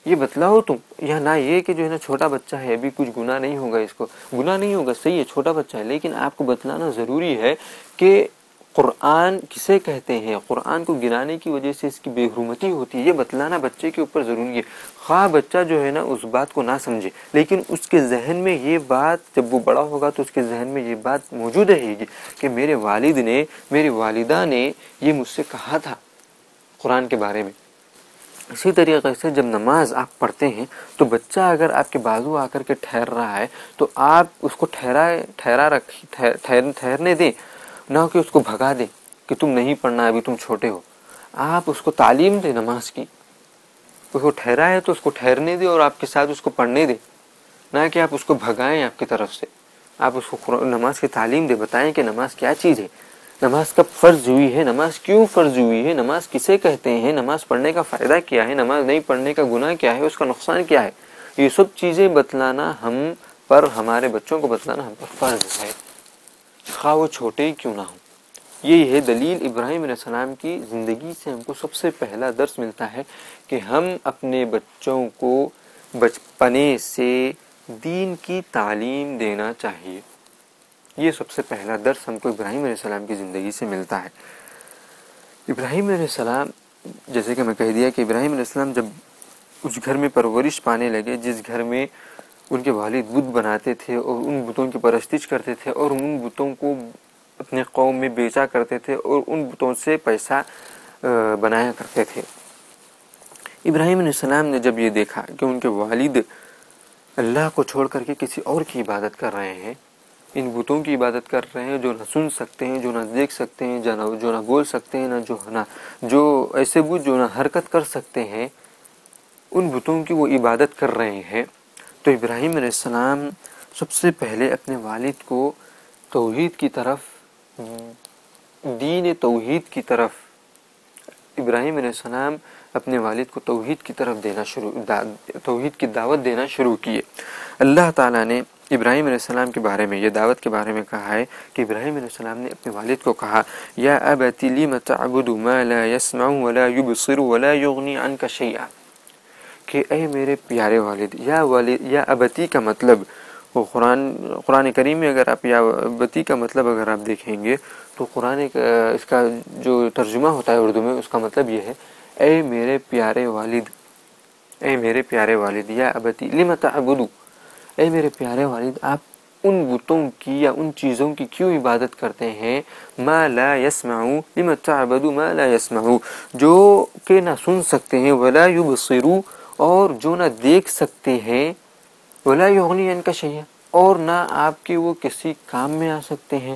یہ بتلاؤ تم. یا نہ یہ کہ جو ہے نا چھوٹا بچہ ہے, ابھی کچھ گناہ نہیں ہوگا, اس کو گناہ نہیں ہوگا, صحیح ہے چھوٹا بچہ ہے, لیکن آپ کو بتلانا ضروری ہے کہ قرآن کسے کہتے ہیں. قرآن کو گرانے کی وجہ سے اس کی بے حرمتی ہوتی ہے, یہ بتلانا بچے کے اوپر ضروری ہے. خواہ بچہ جو ہے نا اس بات کو نہ سمجھے, لیکن اس کے ذہن میں یہ بات, جب وہ بڑا ہوگا تو اس کے ذہن میں یہ بات موجود رہے گی کہ میرے والد نے, میری والدہ نے یہ مجھ سے کہا تھا قرآن کے بارے میں. اسی طریقے سے جب نماز آپ پڑھتے ہیں تو بچہ اگر آپ کے بازو آ کر کے ٹھہر رہا ہے تو آپ اس کو ٹھہرنے دیں, نہ کہ اس کو بھگا دیں کہ تم نہیں پڑھنا, ابھی تم چھوٹے ہو. آپ اس کو تعلیم دیں نماز کی, اس کو ٹھہرا ہے تو اس کو ٹھہرنے دیں اور آپ کے ساتھ اس کو پڑھنے دیں, نہ کہ آپ اس کو بھگائیں آپ کی طرف سے. آپ اس کو نماز کی تعلیم دیں, بتائیں کہ نماز کیا چیز ہے, نماز کب فرض ہوئی ہے, نماز کیوں فرض ہوئی ہے, نماز کسے کہتے ہیں, نماز پڑھنے کا فائدہ کیا ہے, نماز نہیں پڑھنے کا گناہ کیا ہے, اس کا نقصان کیا ہے. یہ سب چیزیں بتلانا ہم پر, ہمارے بچوں کو بتلانا ہم پر فرض ہے, خواہ وہ چھوٹے ہی کیوں نہ ہوں. یہی ہے دلیل. ابراہیم علیہ السلام کی زندگی سے ہم کو سب سے پہلا درس ملتا ہے کہ ہم اپنے بچوں کو بچپنے سے دین کی تعلیم دینا چاہیے. یہ سب سے پہلا درس ہم کو ابراہیم علیہ السلام کی زندگی سے ملتا ہے. ابراہیم علیہ السلام, جیسے کہ میں کہہ دیا کہ ابراہیم علیہ السلام جب اس گھر میں پرورش پانے لگے جس گھر میں ان کے والد بت بناتے تھے اور ان بتوں کی پرستش کرتے تھے اور ان بتوں کو اپنے قوم میں بیچا کرتے تھے اور ان بتوں سے پیسہ بنایا کرتے تھے. ابراہیم علیہ السلام نے جب یہ دیکھا کہ ان کے والد اللہ کو چھوڑ کر کے کسی اور کی عبادت کر رہے ہیں, ان بتوں کی عبادت کر رہے ہیں جو نہ سن سکتے ہیں, جو نہ دیکھ سکتے ہیں, جو نہ بول سکتے ہیں, جو ایسے بت جو نہ حرکت کر سکتے ہیں, ان بتوں کی وہ عبادت کر رہے ہیں, تو ابراہیم علیہ السلام سب سے پہلے اپنے والد کو توحید کی طرف, دین توحید کی طرف, ابراہیم علیہ السلام اپنے والد کو توحید کی طرف توحید کی دعوت دینا شروع کیے. اللہ تعالیٰ نے ابراہیم علیہ السلام کے بارے میں, یہ دعوت کے بارے میں کہا ہے کہ ابراہیم علیہ السلام نے اپنے والد کو کہا, یا ابت لم تعبد ما لا يسمع ولا يبصر ولا يغني عنك شيئا, کہ اے میرے پیارے والد. یا ابتی کا مطلب وہ قرآن کریم میں اگر آپ یا ابتی کا مطلب اگر آپ دیکھیں گے تو اس کا جو ترجمہ ہوتا ہے اردو میں, اس کا مطلب یہ ہے اے میرے پیارے والد, اے میرے پیارے والد. یا ابتی لم تعبد, اے میرے پیارے والد آپ ان بتوں کی یا ان چیزوں کی کیوں عبادت کرتے ہیں, ما لا يسمع, لم تعبد ما لا يسمع, جو کہ نہ سن سکتے ہیں, ولا يبصر, اور جو نہ دیکھ سکتے ہیں, ولا يغني عنك شيئا, اور نہ آپ کے وہ کسی کام میں آ سکتے ہیں.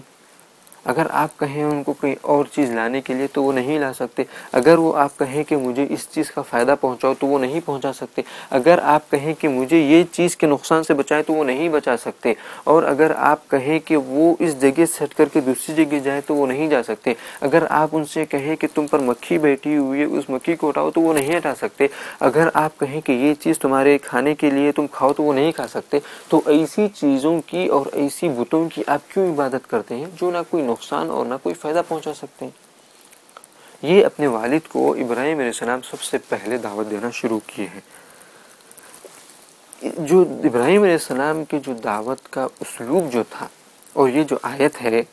اگر آپ کہیں ان کو کوئی اور چیز لانے کے لیے تو وہ نہیں لا سکتے. اگر وہ آپ کہیں کہ مجھے اس چیز کا فائدہ پہنچاؤ تو وہ نہیں پہنچا سکتے. اگر آپ کہیں کہ مجھے یہ چیز کے نقصان سے بچائے تو وہ نہیں بچا سکتے. اور اگر آپ کہیں کہ وہ اس جگہ سے ہٹ کر کے دوسری جگہ جائے تو وہ نہیں جا سکتے. اگر آپ ان سے کہیں کہ تم پر مکھی بیٹھی ہوئی ہے, اس مکھی کو ہٹاؤ تو وہ نہیں ہٹا سکتے. اگر آپ کہیں کہ یہ چیز تمہارے کھانے کے لیے تم کھاؤ تو وہ نہیں کھا سکتے. تو ایسی چیزوں کی اور ایسی بتوں کی آپ کیوں عبادت کرتے ہیں جو نہ کوئی نقصان اور نہ کوئی فائدہ پہنچا سکتے ہیں. یہ اپنے والد کو ابراہیم علیہ السلام سب سے پہلے دعوت دینا شروع کیے ہیں. جو ابراہیم علیہ السلام کی جو دعوت کا اسلوب جو تھا, اور یہ جو آیت ہے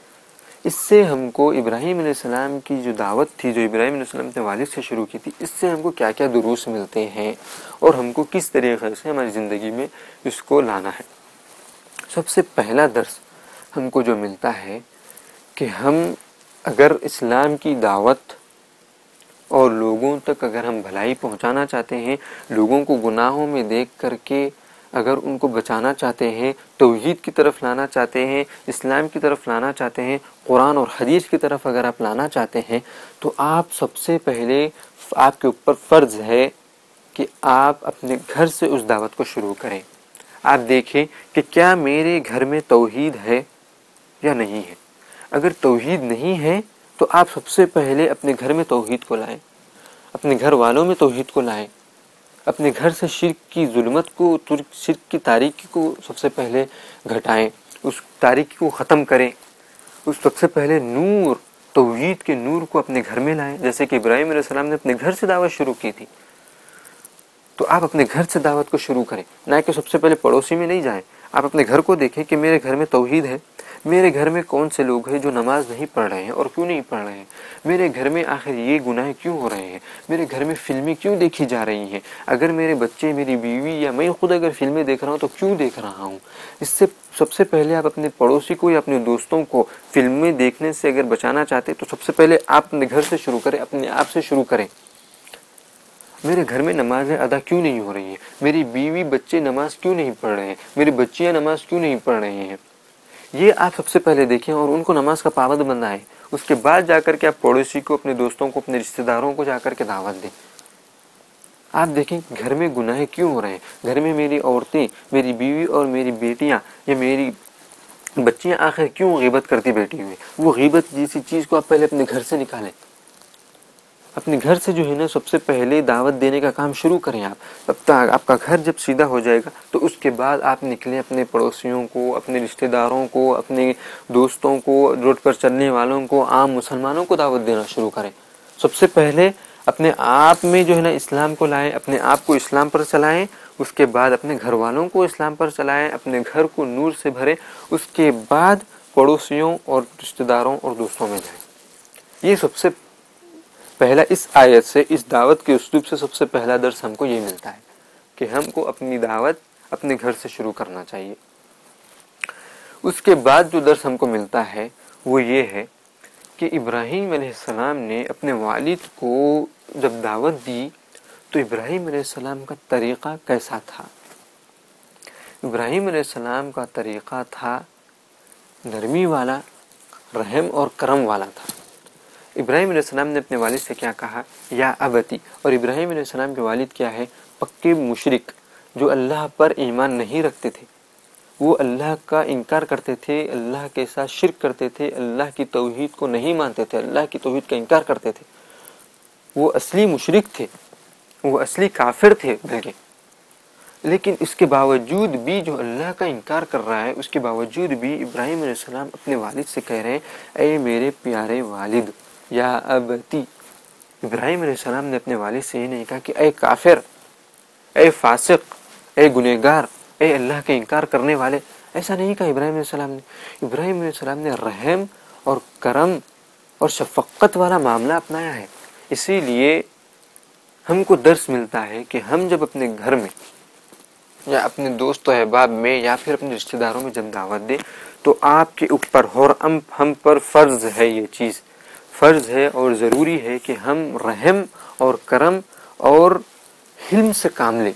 اس سے ہم کو ابراہیم علیہ السلام کی جو دعوت تھی، جو ابراہیم علیہ السلام نے والد سے شروع کی تھی، اس سے ہم کو کیا کیا دروس ملتے ہیں اور ہم کو کس طریقے سے ہماری زندگی میں اس کو لانا ہے۔ سب سے پہلا درس ہم کو جو ملتا ہے کہ ہم اگر اسلام کی دعوت اور لوگوں تک اگر ہم بھلائی پہنچانا چاہتے ہیں، لوگوں کو گناہوں میں دیکھ کر کے اگر ان کو بچانا چاہتے ہیں، توحید کی طرف لانا چاہتے ہیں، اسلام کی طرف لانا چاہتے ہیں، قرآن اور حدیث کی طرف اگر آپ لانا چاہتے ہیں، تو آپ سب سے پہلے آپ کے اوپر فرض ہے کہ آپ اپنے گھر سے اس دعوت کو شروع کریں۔ آپ دیکھیں کہ کیا میرے گھر میں توحید ہے یا نہیں ہے۔ اگر توحید نہیں ہے تو آپ سب سے پہلے اپنے گھر میں توحید کو لائیں، اپنے گھر والوں میں توحید کو لائیں، اپنے گھر سے شرک کی ظلمت کو، شرک کی تاریکی کو سب سے پہلے گھٹائیں، اس تاریکی کو ختم کریں، اس سب سے پہلے نور، توحید کے نور کو اپنے گھر میں لائیں، جیسے کہ ابراہیم علیہ السلام نے اپنے گھر سے دعوت شروع کی تھی۔ تو آپ اپنے گھر سے دعوت کو شروع کریں، نہ کہ سب سے پہلے پڑوسی میں نہیں جائیں۔ آپ اپنے گھر کو دیکھیں کہ میرے گھر میں توحید ہے، میرے گھر میں کون سے لوگ ہیں جو نماز نہیں پڑھ رہے ہیں اور کیوں نہیں پڑھ رہے ہیں، میرے گھر میں آخر یہ گناہ کیوں ہو رہے ہیں، میرے گھر میں فلمیں کیوں دیکھی جا رہی ہیں، اگر میرے بچے، میری بیوی یا میں خود اگر فلمیں دیکھ رہا ہوں تو کیوں دیکھ رہا ہوں۔ اس سے سب سے پہلے آپ اپنے پڑوسی کو یا اپنے دوستوں کو فلمیں دیکھنے سے اگر بچانا چاہتے تو سب سے پہلے آپ اپنے گھر سے شروع کریں، اپنے آپ سے شروع کریں۔ میرے گھر میں نمازیں ادا کیوں نہیں ہو رہی ہیں، میری بیوی بچے نماز کیوں نہیں پڑھ رہے ہیں، میری بچیاں نماز کیوں نہیں پڑھ رہی ہیں، یہ آپ سب سے پہلے دیکھیں اور ان کو نماز کا پابند بنائیں۔ اس کے بعد جا کر کے آپ پڑوسی کو، اپنے دوستوں کو، اپنے رشتہ داروں کو جا کر کے دعوت دیں۔ آپ دیکھیں گھر میں گناہ کیوں ہو رہے ہیں، گھر میں میری عورتیں، میری بیوی اور میری بیٹیاں یا میری بچیاں آخر کیوں غیبت کرتی بیٹھی ہوئی، وہ غیبت جیسی چیز کو آپ پہلے اپنے گھر سے نکالیں، اپنے گھر سے جو ہے نا سب سے پہلے دعوت دینے کا کام شروع کریں۔ آپ آپ کا گھر جب سیدھا ہو جائے گا تو اس کے بعد آپ نکلیں، اپنے پڑوسیوں کو، اپنے رشتہ داروں کو، اپنے دوستوں کو، روڈ پر چلنے والوں کو، عام مسلمانوں کو دعوت دینا شروع کریں۔ سب سے پہلے اپنے آپ میں جو ہے نا اسلام کو لائیں، اپنے آپ کو اسلام پر چلائیں، اس کے بعد اپنے گھر والوں کو اسلام پر چلائیں، اپنے گھر کو نور سے بھریں، اس کے بعد پڑوسیوں اور رشتہ داروں اور دوستوں میں جائیں۔ یہ سب سے پہلا اس آیت سے، اس دعوت کے اسلوب سے سب سے پہلا درس ہم کو یہ ملتا ہے کہ ہم کو اپنی دعوت اپنے گھر سے شروع کرنا چاہیے۔ اس کے بعد جو درس ہم کو ملتا ہے وہ یہ ہے کہ ابراہیم علیہ السلام نے اپنے والد کو جب دعوت دی تو ابراہیم علیہ السلام کا طریقہ کیسا تھا؟ ابراہیم علیہ السلام کا طریقہ تھا نرمی والا، رحم اور کرم والا تھا۔ ابراہیم علیہ السلام نے اپنے والد سے کیا کہا؟ یا ابتی۔ اور ابراہیم علیہ السلام کے والد کیا ہے؟ پکے مشرک، جو اللہ پر ایمان نہیں رکھتے تھے، وہ اللہ کا انکار کرتے تھے، اللہ کے ساتھ شرک کرتے تھے، اللہ کی توحید کو نہیں مانتے تھے، اللہ کی توحید کا انکار کرتے تھے، وہ اصلی مشرک تھے، وہ اصلی کافر تھے بلکہ۔ لیکن اس کے باوجود بھی جو اللہ کا انکار کر رہا ہے، اس کے باوجود بھی ابراہیم علیہ السلام اپنے والد سے کہہ رہے ہیں اے میرے پیارے والد یا ابتی۔ ابراہیم علیہ السلام نے اپنے والد سے یہ نہیں کہا کہ اے کافر، اے فاسق، اے گنہگار، اے اللہ کے انکار کرنے والے، ایسا نہیں کہا ابراہیم علیہ السلام نے۔ ابراہیم علیہ السلام نے رحم اور کرم اور شفقت والا معاملہ اپنایا ہے۔ اسی لیے ہم کو درس ملتا ہے کہ ہم جب اپنے گھر میں یا اپنے دوست و احباب میں یا پھر اپنے رشتہ داروں میں جب دعوت دیں تو آپ کے اوپر اور ہم پر فرض ہے، یہ چیز فرض ہے اور ضروری ہے کہ ہم رحم اور کرم اور حلم سے کام لیں،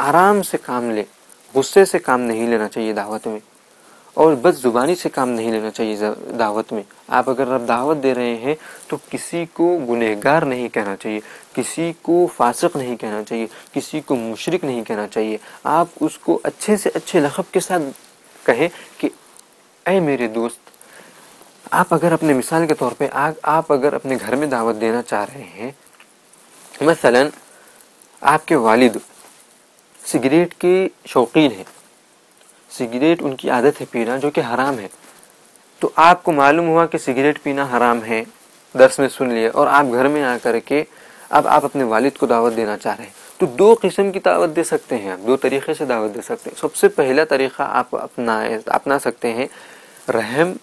آرام سے کام لیں، غصے سے کام نہیں لینا چاہیے دعوت میں، اور بد زبانی سے کام نہیں لینا چاہیے دعوت میں۔ آپ اگر دعوت دے رہے ہیں تو کسی کو گنہگار نہیں کہنا چاہیے، کسی کو فاسق نہیں کہنا چاہیے، کسی کو مشرک نہیں کہنا چاہیے۔ آپ اس کو اچھے سے اچھے لقب کے ساتھ کہیں کہ اے میرے دوست۔ آپ اگر اپنے مثال کے طور پہ آپ اگر اپنے گھر میں دعوت دینا چاہ رہے ہیں، مثلا آپ کے والد سگریٹ کے شوقین ہیں، سگریٹ ان کی عادت ہے پینا جو کہ حرام ہے، تو آپ کو معلوم ہوا کہ سگریٹ پینا حرام ہے، درس میں سن لیا، اور آپ گھر میں آ کر کے اب آپ اپنے والد کو دعوت دینا چاہ رہے ہیں، تو دو قسم کی دعوت دے سکتے ہیں، آپ دو طریقے سے دعوت دے سکتے ہیں۔ سب سے پہلا طریقہ آپ اپنا سکتے ہیں رحم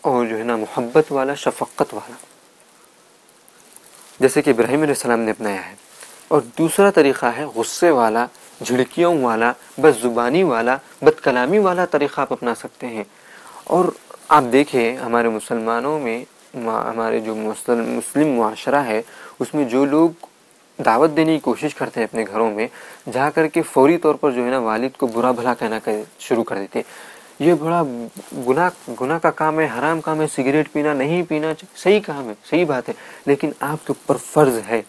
اور جو ہے نا محبت والا، شفقت والا، جیسے کہ ابراہیم علیہ السلام نے اپنایا ہے. اور دوسرا طریقہ ہے غصے والا، جھڑکیوں والا، بد زبانی والا، بد کلامی والا طریقہ آپ اپنا سکتے ہیں. اور آپ دیکھیں ہمارے مسلمانوں میں، ہمارے جو مسلم معاشرہ ہے اس میں جو لوگ دعوت دینے کی کوشش کرتے ہیں اپنے گھروں میں، جا کر کے فوری طور پر جو ہے نا والد کو برا بھلا کہنا شروع کر دیتے. یہ بڑا گناہ کا کام ہے، حرام کام ہے، سگریٹ پینا نہیں پینا، صحیح کام ہے، صحیح بات ہے، لیکن آپ کے اوپر فرض ہے.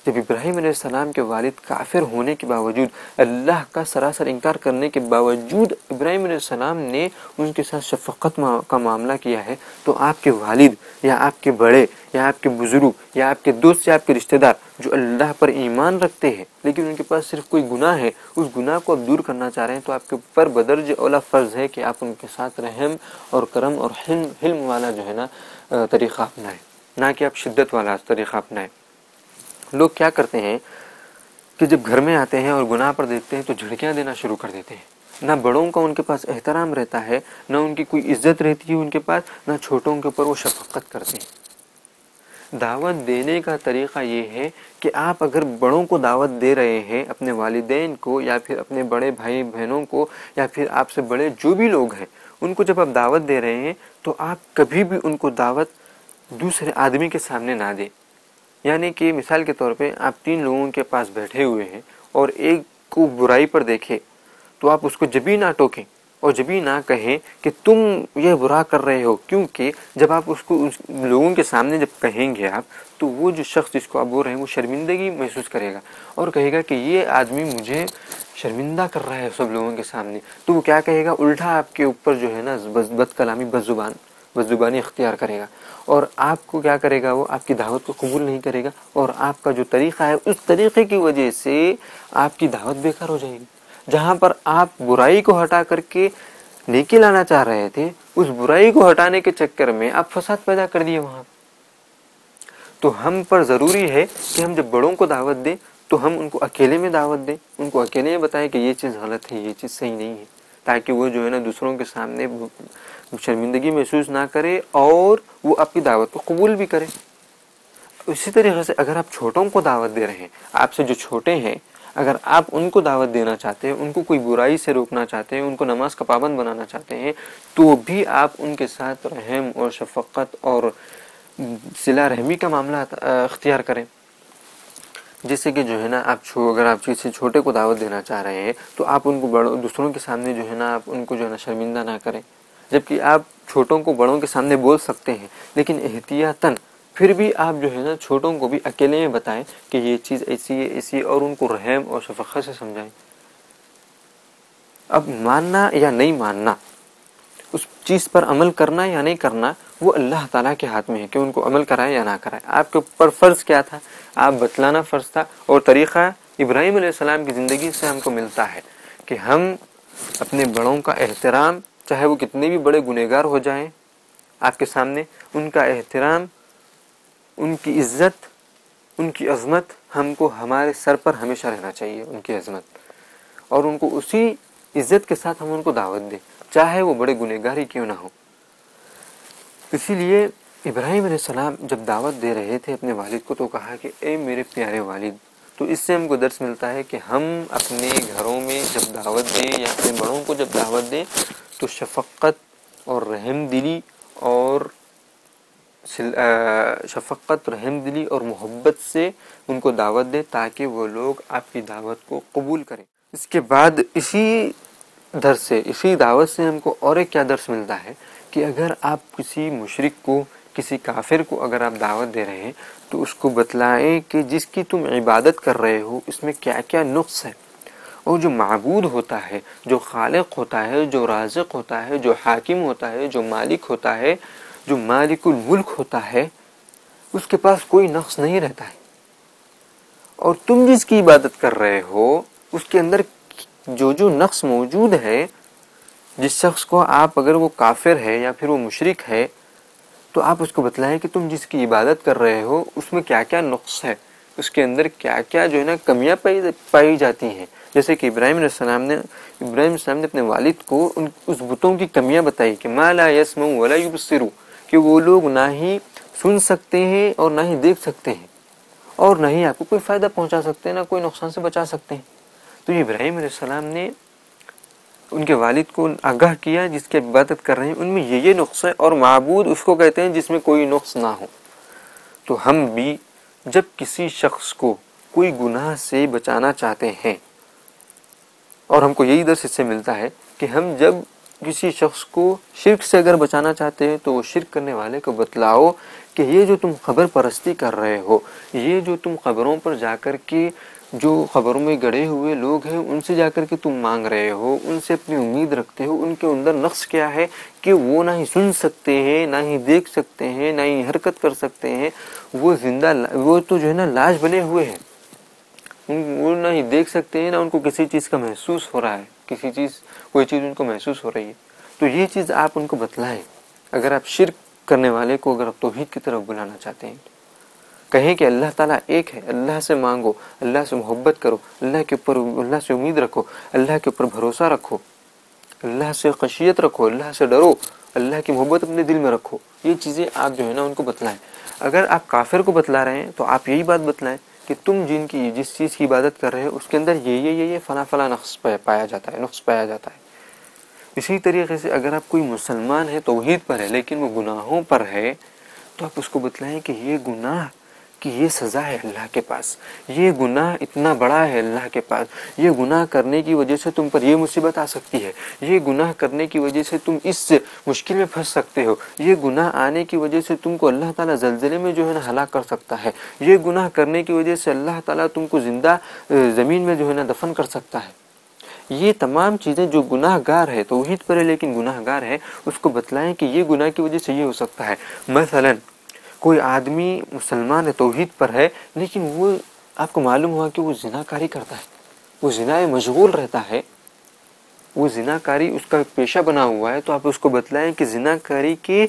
جب ابراہیم علیہ السلام کے والد کافر ہونے کے باوجود، اللہ کا سراسر انکار کرنے کے باوجود ابراہیم علیہ السلام نے ان کے ساتھ شفقت کا معاملہ کیا ہے، تو آپ کے والد یا آپ کے بڑے یا آپ کے بزرگ یا آپ کے دوست یا آپ کے رشتہ دار جو اللہ پر ایمان رکھتے ہیں لیکن ان کے پاس صرف کوئی گناہ ہے، اس گناہ کو آپ دور کرنا چاہ رہے ہیں، تو آپ کے اوپر بدرجہ اولا فرض ہے کہ آپ ان کے ساتھ رحم اور کرم اور حلم والا جو ہے نا طریقہ اپنائیں، نہ کہ آپ شدت والا طریقہ اپنائیں. لوگ کیا کرتے ہیں کہ جب گھر میں آتے ہیں اور گناہ پر دیکھتے ہیں تو جھڑکیاں دینا شروع کر دیتے ہیں. نہ بڑوں کا ان کے پاس احترام رہتا ہے، نہ ان کی کوئی عزت رہتی ہے ان کے پاس، نہ چھوٹوں کے اوپر وہ شفقت کرتے ہیں. دعوت دینے کا طریقہ یہ ہے کہ آپ اگر بڑوں کو دعوت دے رہے ہیں، اپنے والدین کو یا پھر اپنے بڑے بھائی بہنوں کو یا پھر آپ سے بڑے جو بھی لوگ ہیں، ان کو جب آپ دعوت دے رہے ہیں تو آپ کبھی بھی ان کو دعوت دوسرے آدمی کے سامنے نہ دیں. یعنی کہ مثال کے طور پہ آپ 3 لوگوں کے پاس بیٹھے ہوئے ہیں اور ایک کو برائی پر دیکھے تو آپ اس کو جبھی نہ ٹوکیں اور جبھی نہ کہیں کہ تم یہ برا کر رہے ہو، کیونکہ جب آپ اس کو لوگوں کے سامنے جب کہیں گے آپ تو وہ جو شخص جس کو آپ بول رہے ہیں وہ شرمندگی محسوس کرے گا اور کہے گا کہ یہ آدمی مجھے شرمندہ کر رہا ہے سب لوگوں کے سامنے. تو وہ کیا کہے گا؟ الٹا آپ کے اوپر جو ہے نا بد کلامی، بد زبانی اختیار کرے گا اور آپ کو کیا کرے گا؟ وہ آپ کی دعوت کو قبول نہیں کرے گا اور آپ کا جو طریقہ ہے اس طریقے کی وجہ سے آپ کی دعوت بیکار ہو جائے گی. جہاں پر آپ برائی کو ہٹا کر کے نیکی لانا چاہ رہے تھے، اس برائی کو ہٹانے کے چکر میں آپ فساد پیدا کر دیے وہاں. تو ہم پر ضروری ہے کہ ہم جب بڑوں کو دعوت دیں تو ہم ان کو اکیلے میں دعوت دیں، ان کو اکیلے میں بتائیں کہ یہ چیز غلط ہے، یہ چیز صحیح نہیں ہے، تاکہ وہ جو ہے نا دوسروں کے سامنے شرمندگی محسوس نہ کرے اور وہ آپ کی دعوت کو قبول بھی کرے. اسی طریقے سے اگر آپ چھوٹوں کو دعوت دے رہے ہیں، آپ سے جو چھوٹے ہیں، اگر آپ ان کو دعوت دینا چاہتے ہیں، ان کو کوئی برائی سے روکنا چاہتے ہیں، ان کو نماز کا پابند بنانا چاہتے ہیں، تو بھی آپ ان کے ساتھ رحم اور شفقت اور صلہ رحمی کا معاملہ اختیار کریں. جیسے کہ جو ہے نا اگر آپ کسی چھوٹے کو دعوت دینا چاہ رہے ہیں تو آپ ان کو دوسروں کے سامنے جو ہے نا آپ ان کو جو ہے نا شرمندہ نہ کریں، جبکہ آپ چھوٹوں کو بڑوں کے سامنے بول سکتے ہیں، لیکن احتیاطاً پھر بھی آپ جو ہے نا چھوٹوں کو بھی اکیلے میں بتائیں کہ یہ چیز ایسی ہے ایسی ہے اور ان کو رحم اور شفقت سے سمجھائیں. اب ماننا یا نہیں ماننا، اس چیز پر عمل کرنا یا نہیں کرنا، وہ اللہ تعالیٰ کے ہاتھ میں ہے کہ ان کو عمل کرائے یا نہ کرائے. آپ کے اوپر فرض کیا تھا؟ آپ بتلانا فرض تھا. اور طریقہ ابراہیم علیہ السلام کی زندگی سے ہم کو ملتا ہے کہ ہم اپنے بڑوں کا احترام، چاہے وہ کتنے بھی بڑے گنہگار ہو جائیں آپ کے سامنے، ان کا احترام، ان کی عزت، ان کی عظمت ہم کو ہمارے سر پر ہمیشہ رہنا چاہیے، ان کی عظمت، اور ان کو اسی عزت کے ساتھ ہم ان کو دعوت دیں، چاہے وہ بڑے گنہگار ہی کیوں نہ ہو. اسی لیے ابراہیم علیہ السلام جب دعوت دے رہے تھے اپنے والد کو تو کہا کہ اے میرے پیارے والد. تو اس سے ہم کو درس ملتا ہے کہ ہم اپنے گھروں میں جب دعوت دیں یا اپنے بڑوں کو جب دعوت دیں تو شفقت اور رحم دلی اور محبت سے ان کو دعوت دیں تاکہ وہ لوگ آپ کی دعوت کو قبول کریں. اس کے بعد اسی دعوت سے ہم کو اور ایک کیا درس ملتا ہے کہ اگر آپ کسی مشرک کو، کسی کافر کو اگر آپ دعوت دے رہے ہیں تو اس کو بتلائیں کہ جس کی تم عبادت کر رہے ہو اس میں کیا کیا نقص ہے، اور جو معبود ہوتا ہے، جو خالق ہوتا ہے، جو رازق ہوتا ہے، جو حاکم ہوتا ہے، جو مالک ہوتا ہے، جو مالک الملک ہوتا ہے، اس کے پاس کوئی نقص نہیں رہتا ہے. اور تم جس کی عبادت کر رہے ہو اس کے اندر جو نقص موجود ہے، جس شخص کو آپ اگر وہ کافر ہے یا پھر وہ مشرک ہے تو آپ اس کو بتلائیں کہ تم جس کی عبادت کر رہے ہو اس میں کیا کیا نقص ہے، اس کے اندر کیا کیا جو ہے نا کمیاں پائی جاتی ہیں. جیسے کہ ابراہیم علیہ السلام نے اپنے والد کو اس بتوں کی کمیاں بتائی کہ ما لا يسمع ولا يبصر، کہ وہ لوگ نہ ہی سن سکتے ہیں اور نہ ہی دیکھ سکتے ہیں، اور نہ ہی آپ کو کوئی فائدہ پہنچا سکتے ہیں، نہ کوئی نقصان سے بچا سکتے ہیں۔ تو ابراہیم علیہ السلام نے ان کے والد کو آگاہ کیا جس کی عبادت کر رہے ہیں ان میں یہ نقص ہے، اور معبود اس کو کہتے ہیں جس میں کوئی نقص نہ ہو۔ تو ہم بھی جب کسی شخص کو کوئی گناہ سے بچانا چاہتے ہیں، اور ہم کو یہی درس اس سے ملتا ہے کہ ہم جب کسی شخص کو شرک سے اگر بچانا چاہتے ہیں تو وہ شرک کرنے والے کو بتلاؤ کہ یہ جو تم قبر پرستی کر رہے ہو، یہ جو تم قبروں پر جا کر کے جو قبروں میں گڑے ہوئے لوگ ہیں ان سے جا کر کے تم مانگ رہے ہو، ان سے اپنی امید رکھتے ہو، ان کے اندر نقص کیا ہے کہ وہ نہ ہی سن سکتے ہیں، نہ ہی دیکھ سکتے ہیں، نہ ہی حرکت کر سکتے ہیں، وہ زندہ، وہ تو جو ہے نا لاش بنے ہوئے ہیں، وہ نہ ہی دیکھ سکتے ہیں، نہ ان کو کسی چیز کا محسوس ہو رہا ہے، کوئی چیز ان کو محسوس ہو رہی ہے۔ تو یہ چیز آپ ان کو بتلائیں۔ اگر آپ شرک کرنے والے کو اگر آپ توحید کی طرف بلانا چاہتے ہیں، کہیں کہ اللہ تعالیٰ ایک ہے، اللہ سے مانگو، اللہ سے محبت کرو، اللہ سے امید رکھو، اللہ کے اوپر بھروسہ رکھو، اللہ سے خشیت رکھو، اللہ سے ڈرو، اللہ کی محبت اپنے دل میں رکھو، یہ چیزیں آپ جو ہے نا ان کو بتلائیں۔ اگر آپ کافر کو بتلا رہے ہیں تو آپ یہی بات بتلائیں کہ تم جس چیز کی عبادت کر رہے ہو اس کے اندر یہ فلاں نقص پایا جاتا ہے۔ اسی طریقے سے اگر آپ کوئی مسلمان ہے، توحید پر ہے لیکن وہ گناہوں پر ہے، تو آپ اس کو بتلائیں کہ یہ گناہ کہ یہ سزا ہے اللہ کے پاس، یہ گناہ اتنا بڑا ہے اللہ کے پاس، یہ گناہ کرنے کی وجہ سے تم پر یہ مصیبت آ سکتی ہے، یہ گناہ کرنے کی وجہ سے تم اس مشکل میں پھنس سکتے ہو، یہ گناہ آنے کی وجہ سے تم کو اللہ تعالیٰ زلزلے میں جو ہے نا ہلاک کر سکتا ہے، یہ گناہ کرنے کی وجہ سے اللہ تعالیٰ تم کو زندہ زمین میں جو ہے نا دفن کر سکتا ہے۔ یہ تمام چیزیں جو گناہ گار ہے، توحید پر ہے لیکن گناہ گار ہے، اس کو بتلائیں کہ یہ گناہ کی وجہ سے یہ ہو سکتا ہے۔ مثلا کوئی آدمی مسلمان ہے، توحید پر ہے، لیکن وہ آپ کو معلوم ہوا کہ وہ زنا کاری کرتا ہے، وہ زنا میں مشغول رہتا ہے، وہ زنا کاری اس کا پیشہ بنا ہوا ہے، تو آپ اس کو بتلائیں کہ زنا کاری کے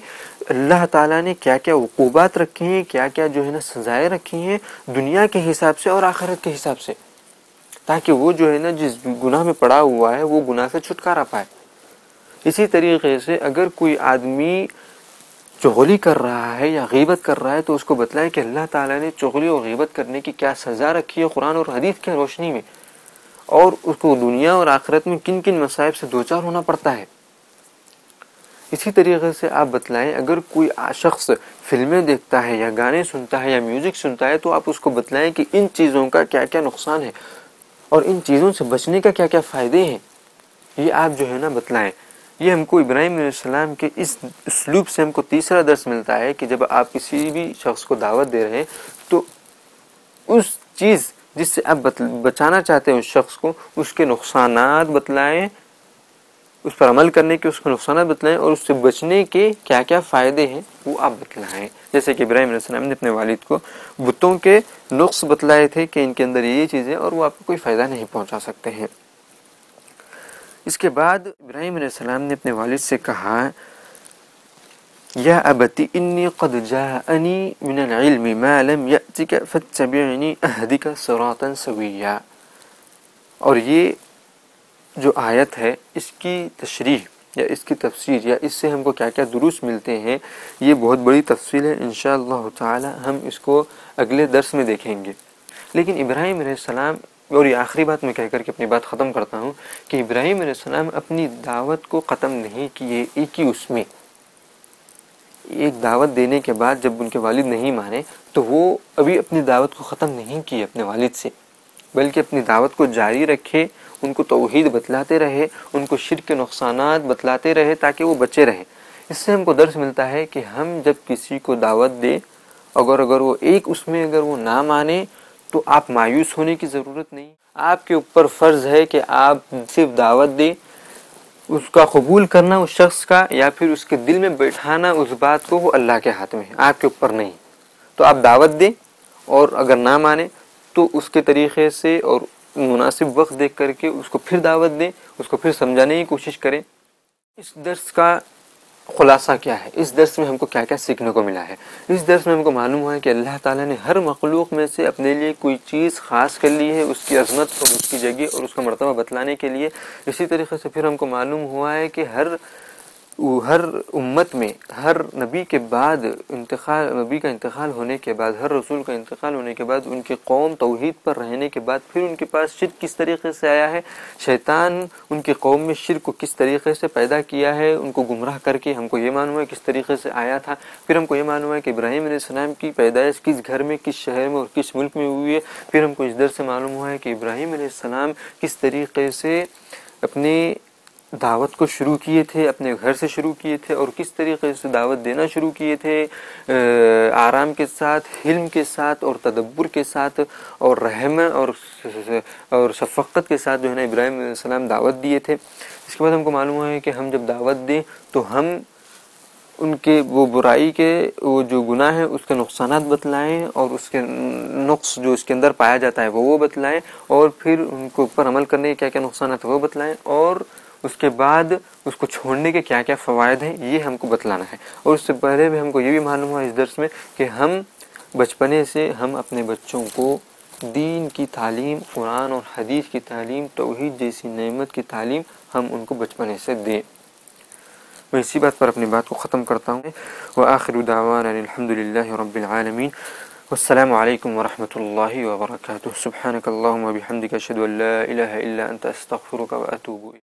اللہ تعالیٰ نے کیا کیا عقوبات رکھے ہیں، کیا کیا جو ہے نا سزائیں رکھی ہیں دنیا کے حساب سے اور آخرت کے حساب سے، تاکہ وہ جو ہے نا جس گناہ میں پڑا ہوا ہے وہ گناہ سے چھٹکارا پائے۔ اسی طریقے سے اگر کوئی آدمی چغلی کر رہا ہے یا غیبت کر رہا ہے تو اس کو بتلائے کہ اللہ تعالیٰ نے چغلی اور غیبت کرنے کی کیا سزا رکھی ہے قرآن اور حدیث کی روشنی میں، اور اس کو دنیا اور آخرت میں کن کن مصائب سے دوچار ہونا پڑتا ہے۔ اسی طریقے سے آپ بتلائیں اگر کوئی شخص فلمیں دیکھتا ہے یا گانے سنتا ہے یا میوزک سنتا ہے تو آپ اس کو بتلائیں کہ ان چیزوں کا کیا کیا نقصان ہے اور ان چیزوں سے بچنے کا کیا کیا فائدے ہیں، یہ آپ جو ہے نا بتلائیں۔ یہ ہم کو ابراہیم علیہ السلام کے اس اسلوب سے ہم کو تیسرا درس ملتا ہے کہ جب آپ کسی بھی شخص کو دعوت دے رہے ہیں تو اس چیز جس سے آپ بچانا چاہتے ہیں اس شخص کو، اس کے نقصانات بتلائیں، اس پر عمل کرنے کے اس کے نقصانات بتلائیں، اور اس سے بچنے کے کیا کیا فائدے ہیں وہ آپ بتلائیں۔ جیسے کہ ابراہیم علیہ السلام نے اپنے والد کو بتوں کے نقص بتلائے تھے کہ ان کے اندر یہ چیزیں اور وہ آپ کو کوئی فائدہ نہیں پہنچا سکتے ہیں۔ اس کے بعد ابراہیم علیہ السلام نے اپنے والد سے کہا یا ابتی انی قد جاءنی من العلم ما لم یأتک فاتبعنی اہدک صراطا سویا۔ اور یہ جو آیت ہے اس کی تشریح یا اس کی تفسیر یا اس سے ہم کو کیا کیا دروس ملتے ہیں، یہ بہت بڑی تفصیل ہے، انشاءاللہ تعالی ہم اس کو اگلے درس میں دیکھیں گے۔ لیکن ابراہیم علیہ السلام، اور یہ آخری بات میں کہہ کر کے اپنی بات ختم کرتا ہوں کہ ابراہیم علیہ السلام اپنی دعوت کو ختم نہیں کیے ایک ہی اس میں، ایک دعوت دینے کے بعد جب ان کے والد نہیں مانے تو وہ ابھی اپنی دعوت کو ختم نہیں کی اپنے والد سے، بلکہ اپنی دعوت کو جاری رکھے، ان کو توحید بتلاتے رہے، ان کو شرک کے نقصانات بتلاتے رہے تاکہ وہ بچے رہے۔ اس سے ہم کو درس ملتا ہے کہ ہم جب کسی کو دعوت دیں، اگر وہ ایک اس میں اگر وہ نہ مانے تو آپ مایوس ہونے کی ضرورت نہیں، آپ کے اوپر فرض ہے کہ آپ صرف دعوت دیں، اس کا قبول کرنا اس شخص کا یا پھر اس کے دل میں بیٹھانا اس بات کو وہ اللہ کے ہاتھ میں ہے، آپ کے اوپر نہیں۔ تو آپ دعوت دیں اور اگر نہ مانے تو اس کے طریقے سے اور مناسب وقت دیکھ کر کے اس کو پھر دعوت دیں، اس کو پھر سمجھانے کی کوشش کریں۔ اس درس کا خلاصہ کیا ہے؟ اس درس میں ہم کو کیا کیا سیکھنے کو ملا ہے؟ اس درس میں ہم کو معلوم ہوا ہے کہ اللہ تعالیٰ نے ہر مخلوق میں سے اپنے لیے کوئی چیز خاص کر لی ہے، اس کی عظمت اور اس کی جگہ اور اس کا مرتبہ بتلانے کے لیے۔ اسی طریقے سے پھر ہم کو معلوم ہوا ہے کہ ہر ہر امت میں ہر نبی کے بعد نبی کا انتقال ہونے کے بعد، ہر رسول کا انتقال ہونے کے بعد ان کی قوم توحید پر رہنے کے بعد پھر ان کے پاس شرک کس طریقے سے آیا ہے، شیطان ان کی قوم میں شرک کو کس طریقے سے پیدا کیا ہے، ان کو گمراہ کر کے ہم کو یہ معلوم ہے کس طریقے سے آیا تھا. پھر ہم کو یہ معلوم ہے کہ ابراہیم علیہ السلام کی پیدائش کس گھر میں، کس شہر میں اور کس ملک میں ہوئی ہے. پھر ہم کو اس درس سے معلوم ہوا ہے کہ ابراہیم علیہ السلام کس طریقے سے اپنی دعوت کو شروع کیے تھے، اپنے گھر سے شروع کیے تھے، اور کس طریقے سے دعوت دینا شروع کیے تھے، آرام کے ساتھ، حلم کے ساتھ اور تدبر کے ساتھ اور رحم اور شفقت کے ساتھ جو ہے نا ابراہیم علیہ السلام دعوت دیے تھے. اس کے بعد ہم کو معلوم ہوا ہے کہ ہم جب دعوت دیں تو ہم ان کے وہ برائی کے وہ جو گناہ ہے اس کے نقصانات بتلائیں، اور اس کے نقص جو اس کے اندر پایا جاتا ہے وہ بتلائیں، اور پھر ان کے اوپر عمل کرنے کے کیا کیا نقصانات وہ بتلائیں، اور اس کے بعد اس کو چھوڑنے کے کیا کیا فوائد ہیں یہ ہم کو بتلانا ہے. اور اس سے پہلے بھی ہم کو یہ بھی معلوم ہوا اس درس میں کہ ہم بچپنے سے ہم اپنے بچوں کو دین کی تعلیم، قرآن اور حدیث کی تعلیم، توحید جیسی نعمت کی تعلیم ہم ان کو بچپنے سے دیں. میں اسی بات پر اپنی بات کو ختم کرتا ہوں. وآخر دعوانا الحمد للہ رب العالمین، والسلام علیکم ورحمۃ اللہ وبرکاتہ. سبحانک اللہم وبحمدک، اشہد ان لا الہ الا انت، استغفرک واتوب الیک.